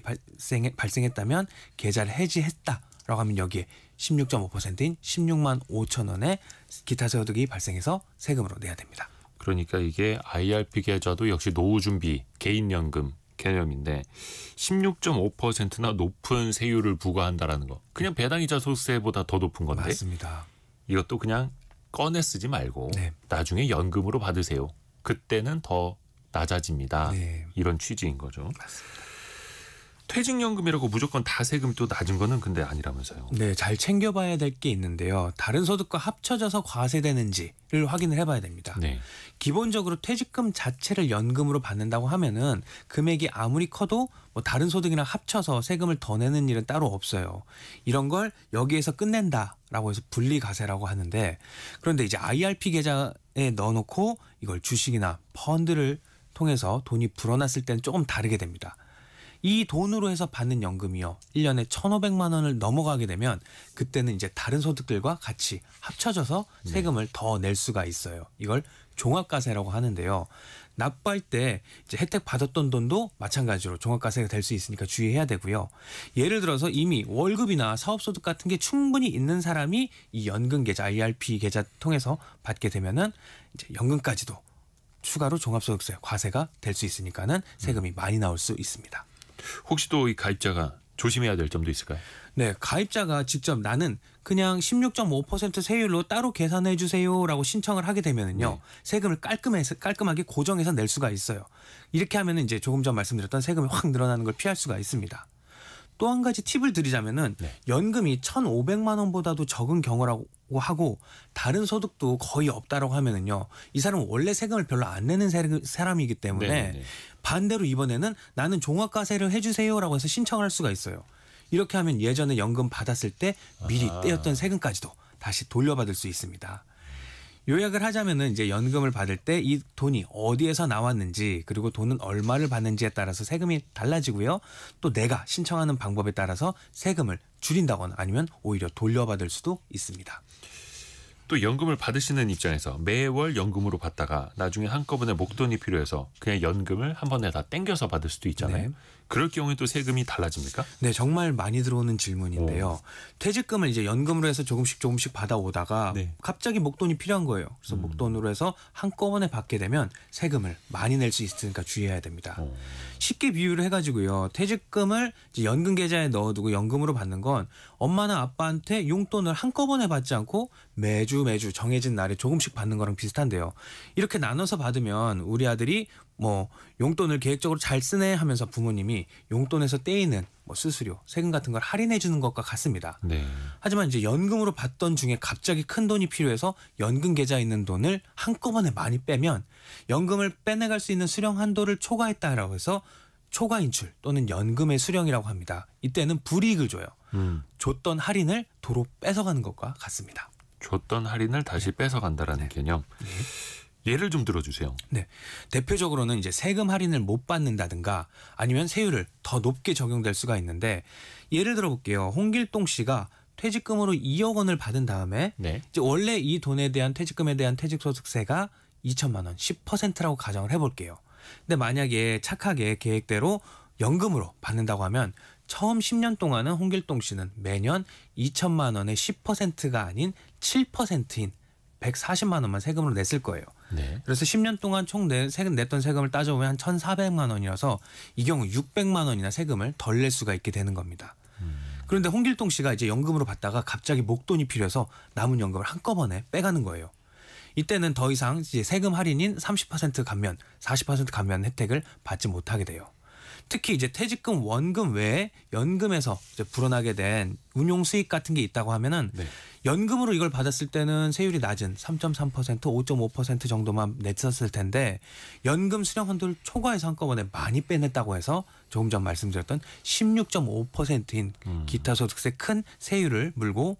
발생했다면 계좌를 해지했다라고 하면 여기에 16.5%인 16만 5천 원의 기타 소득이 발생해서 세금으로 내야 됩니다. 그러니까 이게 IRP 계좌도 역시 노후준비 개인연금 개념인데 16.5%나 높은 세율을 부과한다라는 거. 그냥 배당이자 소득세보다 더 높은 건데. 맞습니다. 이것도 그냥 꺼내 쓰지 말고 네. 나중에 연금으로 받으세요. 그때는 더 낮아집니다. 네. 이런 취지인 거죠. 맞습니다. 퇴직연금이라고 무조건 다 세금이 또 낮은 거는 근데 아니라면서요. 네, 잘 챙겨봐야 될 게 있는데요. 다른 소득과 합쳐져서 과세되는지를 확인을 해봐야 됩니다. 네. 기본적으로 퇴직금 자체를 연금으로 받는다고 하면은 금액이 아무리 커도 뭐 다른 소득이랑 합쳐서 세금을 더 내는 일은 따로 없어요. 이런 걸 여기에서 끝낸다라고 해서 분리과세라고 하는데 그런데 이제 IRP 계좌에 넣어놓고 이걸 주식이나 펀드를 통해서 돈이 불어났을 때는 조금 다르게 됩니다. 이 돈으로 해서 받는 연금이요. 1년에 1,500만 원을 넘어가게 되면 그때는 이제 다른 소득들과 같이 합쳐져서 세금을 더 낼 수가 있어요. 이걸 종합과세라고 하는데요. 납부할 때 이제 혜택 받았던 돈도 마찬가지로 종합과세가 될 수 있으니까 주의해야 되고요. 예를 들어서 이미 월급이나 사업소득 같은 게 충분히 있는 사람이 이 연금계좌 IRP 계좌 통해서 받게 되면은 이제 연금까지도 추가로 종합소득세 과세가 될 수 있으니까는 세금이 많이 나올 수 있습니다. 혹시 또 이 가입자가 조심해야 될 점도 있을까요? 네, 가입자가 직접 나는 그냥 16.5% 세율로 따로 계산해 주세요라고 신청을 하게 되면은요. 네. 세금을 깔끔하게 고정해서 낼 수가 있어요. 이렇게 하면은 이제 조금 전 말씀드렸던 세금이 확 늘어나는 걸 피할 수가 있습니다. 또 한 가지 팁을 드리자면은 네. 연금이 1,500만 원보다도 적은 경우라고 하고 다른 소득도 거의 없다라고 하면은요. 이 사람은 원래 세금을 별로 안 내는 사람이기 때문에 네네네. 반대로 이번에는 나는 종합과세를 해주세요라고 해서 신청할 수가 있어요. 이렇게 하면 예전에 연금 받았을 때 미리 떼었던 세금까지도 다시 돌려받을 수 있습니다. 요약을 하자면은 이제 연금을 받을 때 이 돈이 어디에서 나왔는지 그리고 돈은 얼마를 받는지에 따라서 세금이 달라지고요. 또 내가 신청하는 방법에 따라서 세금을 줄인다거나 아니면 오히려 돌려받을 수도 있습니다. 또 연금을 받으시는 입장에서 매월 연금으로 받다가 나중에 한꺼번에 목돈이 필요해서 그냥 연금을 한 번에 다 땡겨서 받을 수도 있잖아요. 네. 그럴 경우에 또 세금이 달라집니까? 네, 정말 많이 들어오는 질문인데요. 퇴직금을 이제 연금으로 해서 조금씩 받아오다가 네. 갑자기 목돈이 필요한 거예요. 그래서 목돈으로 해서 한꺼번에 받게 되면 세금을 많이 낼 수 있으니까 주의해야 됩니다. 쉽게 비유를 해가지고요. 퇴직금을 이제 연금 계좌에 넣어두고 연금으로 받는 건 엄마나 아빠한테 용돈을 한꺼번에 받지 않고 매주 정해진 날에 조금씩 받는 거랑 비슷한데요. 이렇게 나눠서 받으면 우리 아들이 뭐 용돈을 계획적으로 잘 쓰네 하면서 부모님이 용돈에서 떼이는 뭐 수수료, 세금 같은 걸 할인해 주는 것과 같습니다. 네. 하지만 이제 연금으로 받던 중에 갑자기 큰 돈이 필요해서 연금 계좌에 있는 돈을 한꺼번에 많이 빼면 연금을 빼내갈 수 있는 수령 한도를 초과했다라고 해서 초과 인출 또는 연금의 수령이라고 합니다. 이때는 불이익을 줘요. 줬던 할인을 도로 뺏어가는 것과 같습니다. 줬던 할인을 다시 뺏어간다라는 개념. 예를 좀 들어주세요. 네, 대표적으로는 이제 세금 할인을 못 받는다든가 아니면 세율을 더 높게 적용될 수가 있는데 예를 들어 볼게요. 홍길동 씨가 퇴직금으로 2억 원을 받은 다음에 네. 이제 원래 이 돈에 대한 퇴직금에 대한 퇴직소득세가 2천만 원, 10%라고 가정을 해볼게요. 근데 만약에 착하게 계획대로 연금으로 받는다고 하면 처음 10년 동안은 홍길동 씨는 매년 2천만 원의 10%가 아닌 7%인 140만 원만 세금으로 냈을 거예요. 네. 그래서 10년 동안 총 냈던 세금을 따져보면 한 1,400만 원이어서 이 경우 600만 원이나 세금을 덜 낼 수가 있게 되는 겁니다. 그런데 홍길동 씨가 이제 연금으로 받다가 갑자기 목돈이 필요해서 남은 연금을 한꺼번에 빼가는 거예요. 이때는 더 이상 이제 세금 할인인 30% 감면, 40% 감면 혜택을 받지 못하게 돼요. 특히 이제 퇴직금, 원금 외에 연금에서 이제 불어나게 된 운용 수익 같은 게 있다고 하면은 네. 연금으로 이걸 받았을 때는 세율이 낮은 3.3%, 5.5% 정도만 냈었을 텐데 연금 수령 한도를 초과해서 한꺼번에 많이 빼냈다고 해서 조금 전 말씀드렸던 16.5%인 기타 소득세 큰 세율을 물고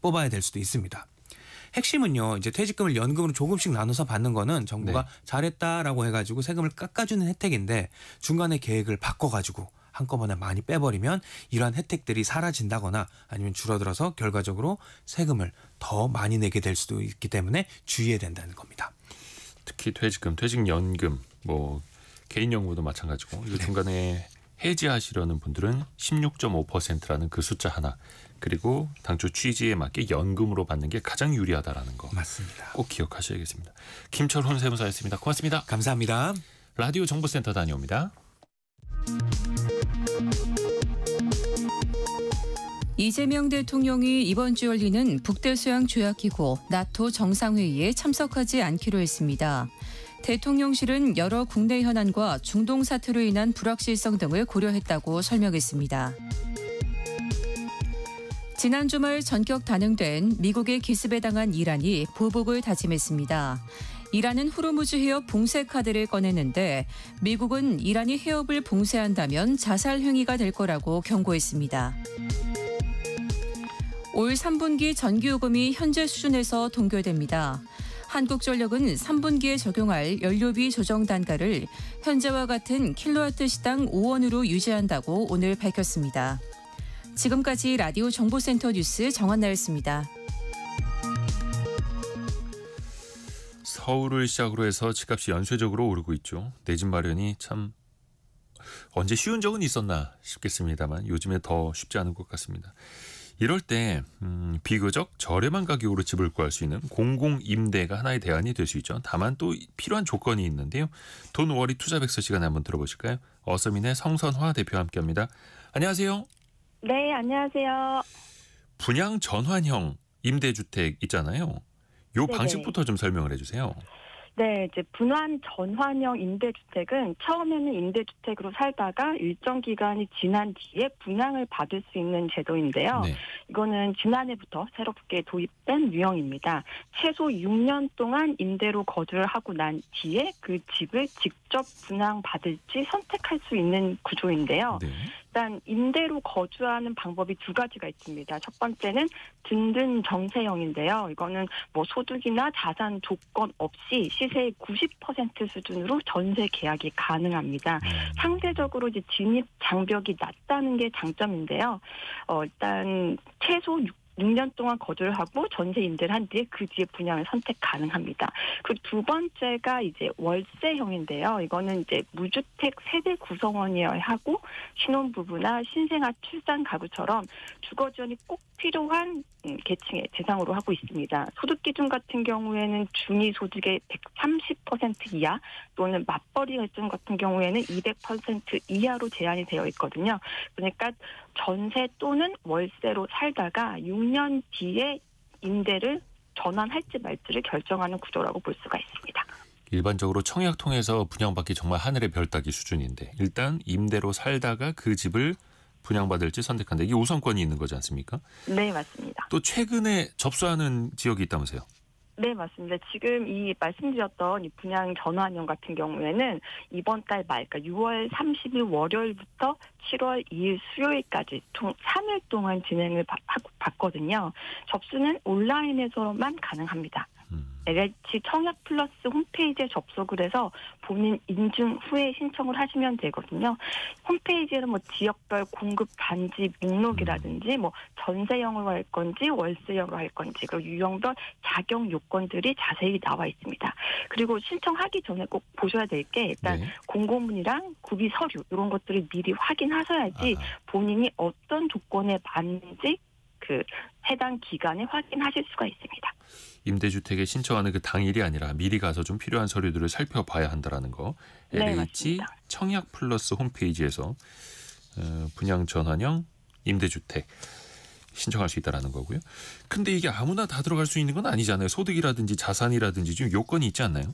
뽑아야 될 수도 있습니다. 핵심은요, 이제 퇴직금을 연금으로 조금씩 나눠서 받는 거는 정부가 네. 잘했다라고 해가지고 세금을 깎아주는 혜택인데 중간에 계획을 바꿔가지고 한꺼번에 많이 빼버리면 이러한 혜택들이 사라진다거나 아니면 줄어들어서 결과적으로 세금을 더 많이 내게 될 수도 있기 때문에 주의해야 된다는 겁니다. 특히 퇴직금, 퇴직연금, 개인연금도 마찬가지고 이거 중간에 해지하시려는 분들은 16.5%라는 그 숫자 하나, 그리고 당초 취지에 맞게 연금으로 받는 게 가장 유리하다라는 거 맞습니다. 꼭 기억하셔야겠습니다. 김철훈 세무사였습니다. 고맙습니다. 감사합니다. 라디오 정보센터 다녀옵니다. 이재명 대통령이 이번 주 열리는 북대서양조약기구 나토 정상회의에 참석하지 않기로 했습니다. 대통령실은 여러 국내 현안과 중동 사태로 인한 불확실성 등을 고려했다고 설명했습니다. 지난 주말 전격 단행된 미국의 기습에 당한 이란이 보복을 다짐했습니다. 이란은 후르무즈 해협 봉쇄 카드를 꺼냈는데 미국은 이란이 해협을 봉쇄한다면 자살 행위가 될 거라고 경고했습니다. 올 3분기 전기요금이 현재 수준에서 동결됩니다. 한국전력은 3분기에 적용할 연료비 조정 단가를 현재와 같은 킬로와트 시당 5원으로 유지한다고 오늘 밝혔습니다. 지금까지 라디오 정보센터 뉴스 정한나였습니다. 서울을 시작으로 해서 집값이 연쇄적으로 오르고 있죠. 내 집 마련이 참 언제 쉬운 적은 있었나 싶겠습니다만 요즘에 더 쉽지 않은 것 같습니다. 이럴 때 비교적 저렴한 가격으로 집을 구할 수 있는 공공임대가 하나의 대안이 될 수 있죠. 다만 또 필요한 조건이 있는데요. 돈워리 투자백서 시간에 한번 들어보실까요? 어서민의 성선화 대표와 함께합니다. 안녕하세요. 네, 안녕하세요. 분양 전환형 임대주택 있잖아요. 요 네네. 방식부터 좀 설명을 해주세요. 네, 이제 분환 전환형 임대주택은 처음에는 임대주택으로 살다가 일정 기간이 지난 뒤에 분양을 받을 수 있는 제도인데요. 네. 이거는 지난해부터 새롭게 도입된 유형입니다. 최소 6년 동안 임대로 거주를 하고 난 뒤에 그 집을 직접 분양받을지 선택할 수 있는 구조인데요. 네. 일단 임대로 거주하는 방법이 두 가지가 있습니다. 첫 번째는 든든 정세형인데요. 이거는 소득이나 자산 조건 없이 시세의 90% 수준으로 전세 계약이 가능합니다. 상대적으로 이제 진입 장벽이 낮다는 게 장점인데요. 일단 최소 6년 동안 거주를 하고 전세 임대를 한 뒤에 그 뒤에 분양을 선택 가능합니다. 그리고 두 번째가 이제 월세형인데요. 이거는 이제 무주택 세대 구성원이어야 하고 신혼부부나 신생아 출산 가구처럼 주거 지원이 꼭 필요한 계층의 대상으로 하고 있습니다. 소득 기준 같은 경우에는 중위 소득의 130% 이하 또는 맞벌이 결정 같은 경우에는 200% 이하로 제한이 되어 있거든요. 그러니까 전세 또는 월세로 살다가 6년 뒤에 임대를 전환할지 말지를 결정하는 구조라고 볼 수가 있습니다. 일반적으로 청약 통해서 분양받기 정말 하늘의 별 따기 수준인데 일단 임대로 살다가 그 집을 분양받을지 선택한다. 이게 우선권이 있는 거지 않습니까? 네, 맞습니다. 또 최근에 접수하는 지역이 있다면서요? 네, 맞습니다. 지금 이 말씀드렸던 이 분양 전환형 같은 경우에는 이번 달 말, 그러니까 6월 30일 월요일부터 7월 2일 수요일까지 총 3일 동안 진행을 받거든요. 접수는 온라인에서만 가능합니다. LH 청약 플러스 홈페이지에 접속을 해서 본인 인증 후에 신청을 하시면 되거든요. 홈페이지에는 뭐 지역별 공급 단지 목록이라든지 뭐 전세형으로 할 건지 월세형으로 할 건지 그리고 유형별 자격 요건들이 자세히 나와 있습니다. 그리고 신청하기 전에 꼭 보셔야 될 게 일단 네. 공고문이랑 구비 서류 이런 것들을 미리 확인하셔야지 본인이 어떤 조건에 맞는지 그 해당 기간에 확인하실 수가 있습니다. 임대주택에 신청하는 그 당일이 아니라 미리 가서 좀 필요한 서류들을 살펴봐야 한다라는 거. 네, LH 맞습니다. 청약 플러스 홈페이지에서 분양 전환형 임대주택 신청할 수 있다라는 거고요. 근데 이게 아무나 다 들어갈 수 있는 건 아니잖아요. 소득이라든지 자산이라든지 좀 요건이 있지 않나요?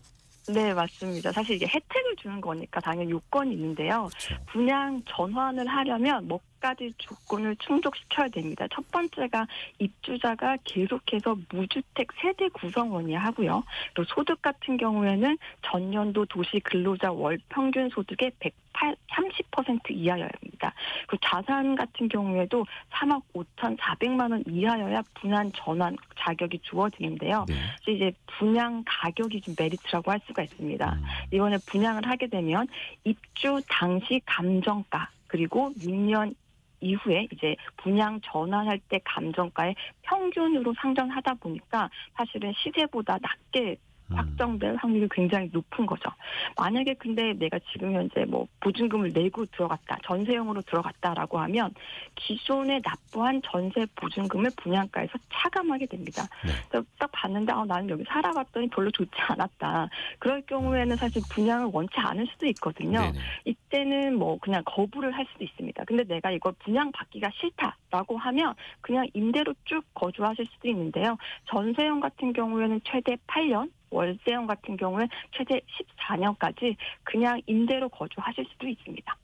네, 맞습니다. 사실 이게 혜택을 주는 거니까 당연히 요건이 있는데요. 그렇죠. 분양 전환을 하려면 몇 가지 조건을 충족시켜야 됩니다. 첫 번째가 입주자가 계속해서 무주택 세대 구성원이야 하고요. 그리고 소득 같은 경우에는 전년도 도시 근로자 월 평균 소득의 30% 이하여야 합니다. 그리고 자산 같은 경우에도 3억 5,400만 원 이하여야 분양 전환 자격이 주어지는데요. 네. 이제 분양 가격이 좀 메리트라고 할 수가 있습니다. 이번에 분양을 하게 되면 입주 당시 감정가 그리고 6년 이후에 이제 분양 전환할 때 감정가의 평균으로 상정하다 보니까 사실은 시세보다 낮게 확정될 확률이 굉장히 높은 거죠. 만약에 근데 내가 지금 현재 뭐 보증금을 내고 들어갔다, 전세형으로 들어갔다라고 하면 기존에 납부한 전세 보증금을 분양가에서 차감하게 됩니다. 네. 그래서 딱 봤는데 나는 여기 살아봤더니 별로 좋지 않았다. 그럴 경우에는 사실 분양을 원치 않을 수도 있거든요. 네네. 이때는 뭐 그냥 거부를 할 수도 있습니다. 근데 내가 이걸 분양받기가 싫다라고 하면 그냥 임대로 쭉 거주하실 수도 있는데요. 전세형 같은 경우에는 최대 8년, 월세형 같은 경우에 최대 14년까지 그냥 임대로 거주하실 수도 있습니다.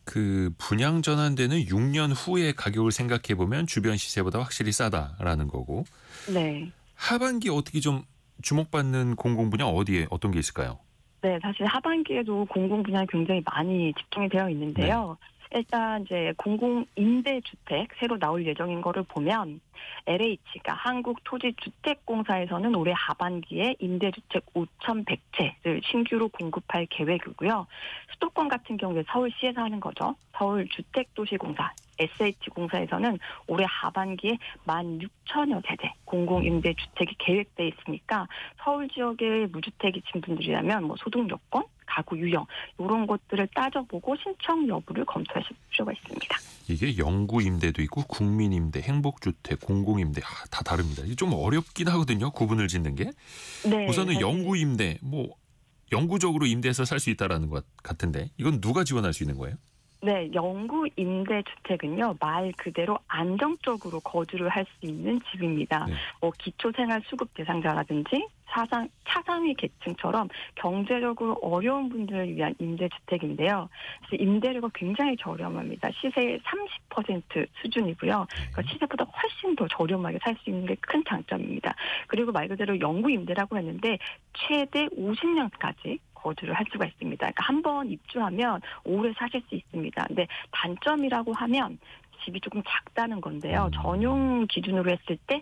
그 분양 전환되는 6년 후의 가격을 생각해 보면 주변 시세보다 확실히 싸다라는 거고. 네. 하반기 어떻게 좀 주목받는 공공 분야 어디에 어떤 게 있을까요? 네, 사실 하반기에도 공공 분야에 굉장히 많이 집중이 되어 있는데요. 일단 이제 공공 임대주택 새로 나올 예정인 거를 보면 LH가 한국토지주택공사에서는 올해 하반기에 임대주택 5,100채를 신규로 공급할 계획이고요. 수도권 같은 경우에 서울시에서 하는 거죠. 서울주택도시공사 SH공사에서는 올해 하반기에 16,000여 세대 공공임대주택이 계획돼 있으니까 서울 지역에 무주택이신 분들이라면 뭐 소득 요건, 가구 유형 이런 것들을 따져보고 신청 여부를 검토하실 필요가 있습니다. 이게 영구 임대도 있고 국민 임대, 행복주택, 공공 임대 다 다릅니다. 이게 좀 어렵긴 하거든요. 구분을 짓는 게. 네, 우선은 사실... 영구 임대, 뭐 영구적으로 임대해서 살 수 있다라는 것 같은데 이건 누가 지원할 수 있는 거예요? 네, 영구 임대주택은요 말 그대로 안정적으로 거주를 할 수 있는 집입니다. 네. 뭐 기초생활수급 대상자라든지 차상위 계층처럼 경제적으로 어려운 분들을 위한 임대주택인데요. 그래서 임대료가 굉장히 저렴합니다. 시세의 30% 수준이고요. 그러니까 시세보다 훨씬 더 저렴하게 살 수 있는 게 큰 장점입니다. 그리고 말 그대로 영구 임대라고 했는데 최대 50년까지 거주를 할 수가 있습니다. 그러니까 한 번 입주하면 오래 사실 수 있습니다. 근데 단점이라고 하면 집이 조금 작다는 건데요. 전용 기준으로 했을 때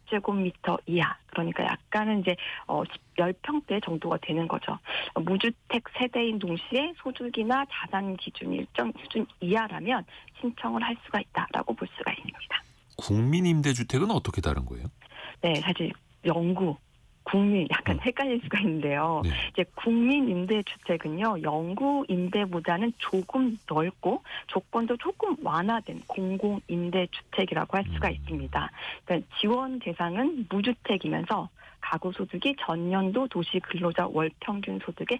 40제곱미터 이하. 그러니까 약간은 이제 10평대 정도가 되는 거죠. 무주택 세대인 동시에 소득이나 자산 기준이 일정 수준 이하라면 신청을 할 수가 있다라고 볼 수가 있습니다. 국민 임대주택은 어떻게 다른 거예요? 네, 사실 영구. 국민 약간 헷갈릴 수가 있는데요. 네. 이제 국민 임대주택은요. 영구 임대보다는 조금 넓고 조건도 조금 완화된 공공 임대주택이라고 할 수가 있습니다. 그러니까 지원 대상은 무주택이면서 가구 소득이 전년도 도시 근로자 월 평균 소득의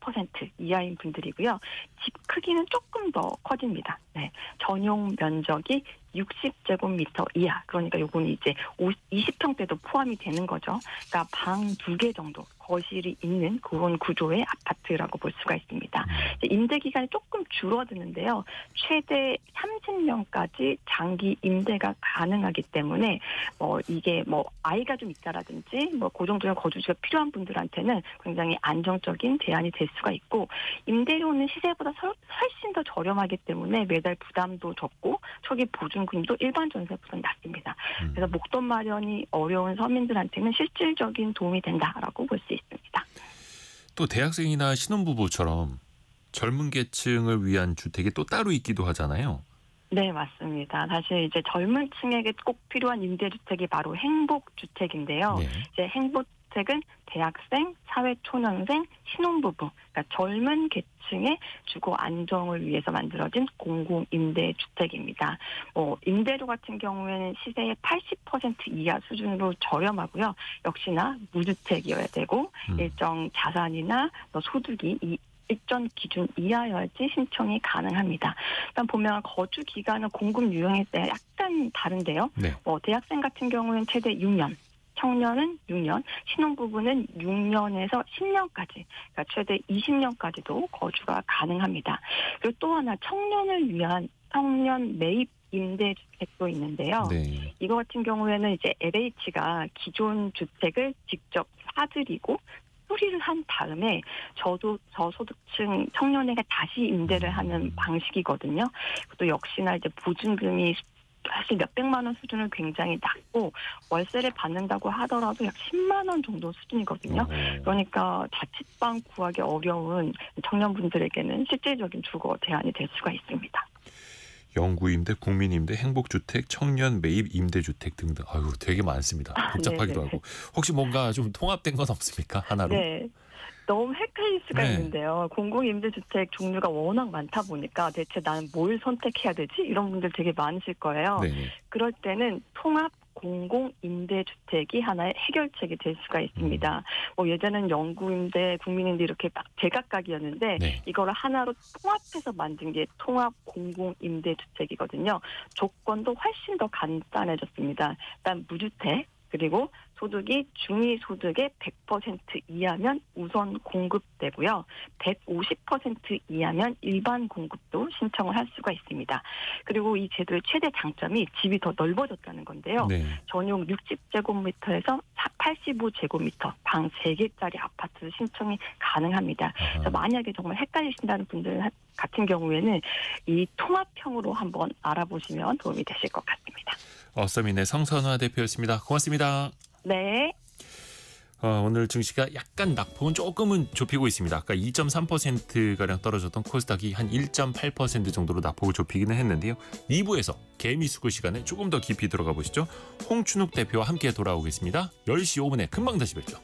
70% 이하인 분들이고요. 집 크기는 조금 더 커집니다. 네. 전용 면적이 60제곱미터 이하. 그러니까 요건 이제 20평대도 포함이 되는 거죠. 그러니까 방 2개 정도 거실이 있는 그런 구조의 아파트라고 볼 수가 있습니다. 임대 기간이 조금 줄어드는데요. 최대 30년까지 장기 임대가 가능하기 때문에 이게 아이가 좀 있다라든지 그 정도의 거주지가 필요한 분들한테는 굉장히 안정적인 대안이 될 수가 있고, 임대료는 시세보다 훨씬 더 저렴하기 때문에 매달 부담도 적고 초기 보증금도 일반 전세보다 낮습니다. 그래서 목돈 마련이 어려운 서민들한테는 실질적인 도움이 된다라고 볼 수 있습니다. 또 대학생이나 신혼부부처럼 젊은 계층을 위한 주택이 또 따로 있기도 하잖아요. 네, 맞습니다. 사실 이제 젊은 층에게 꼭 필요한 임대주택이 바로 행복주택인데요. 네. 이제 행복주택은 대학생, 사회초년생, 신혼부부, 그러니까 젊은 계층의 주거 안정을 위해서 만들어진 공공임대주택입니다. 임대료 같은 경우에는 시세의 80% 이하 수준으로 저렴하고요. 역시나 무주택이어야 되고 일정 자산이나 소득이 일정 기준 이하여야지 신청이 가능합니다. 일단 보면 거주 기간은 공급 유형에 따라 약간 다른데요. 네. 대학생 같은 경우는 최대 6년, 청년은 6년, 신혼부부는 6년에서 10년까지, 그러니까 최대 20년까지도 거주가 가능합니다. 그리고 또 하나 청년을 위한 청년 매입 임대주택도 있는데요. 네. 이거 같은 경우에는 이제 LH가 기존 주택을 직접 사들이고 수리를 한 다음에 저소득층 청년에게 다시 임대를 하는 방식이거든요. 또 역시나 이제 보증금이 사실 몇백만 원 수준은 굉장히 낮고 월세를 받는다고 하더라도 약 10만 원 정도 수준이거든요. 그러니까 자취방 구하기 어려운 청년분들에게는 실질적인 주거 대안이 될 수가 있습니다. 영구임대, 국민임대, 행복주택, 청년 매입 임대주택 등등. 아유, 되게 많습니다. 복잡하기도 하고. 혹시 뭔가 좀 통합된 건 없습니까? 하나로? 네. 너무 헷갈릴 수가 네. 있는데요. 공공임대주택 종류가 워낙 많다 보니까 대체 나는 뭘 선택해야 되지? 이런 분들 되게 많으실 거예요. 네. 그럴 때는 통합 공공임대주택이 하나의 해결책이 될 수가 있습니다. 예전에는 영구임대, 국민임대 이렇게 막 제각각이었는데 네. 이거를 하나로 통합해서 만든 게 통합 공공임대주택이거든요. 조건도 훨씬 더 간단해졌습니다. 일단 무주택, 그리고 소득이 중위소득의 100% 이하면 우선 공급되고요. 150% 이하면 일반 공급도 신청을 할 수가 있습니다. 그리고 이 제도의 최대 장점이 집이 더 넓어졌다는 건데요. 네. 전용 60제곱미터에서 85제곱미터, 방 3개짜리 아파트 신청이 가능합니다. 그래서 만약에 정말 헷갈리신다는 분들 같은 경우에는 이 통합형으로 한번 알아보시면 도움이 되실 것 같습니다. 어서민의 성선화 대표였습니다. 고맙습니다. 네. 오늘 증시가 약간 낙폭은 조금은 좁히고 있습니다. 아까 2.3%가량 떨어졌던 코스닥이 한 1.8% 정도로 낙폭을 좁히기는 했는데요. 2부에서 개미수구 시간에 조금 더 깊이 들어가 보시죠. 홍춘욱 대표와 함께 돌아오겠습니다. 10시 5분에 금방 다시 뵙죠.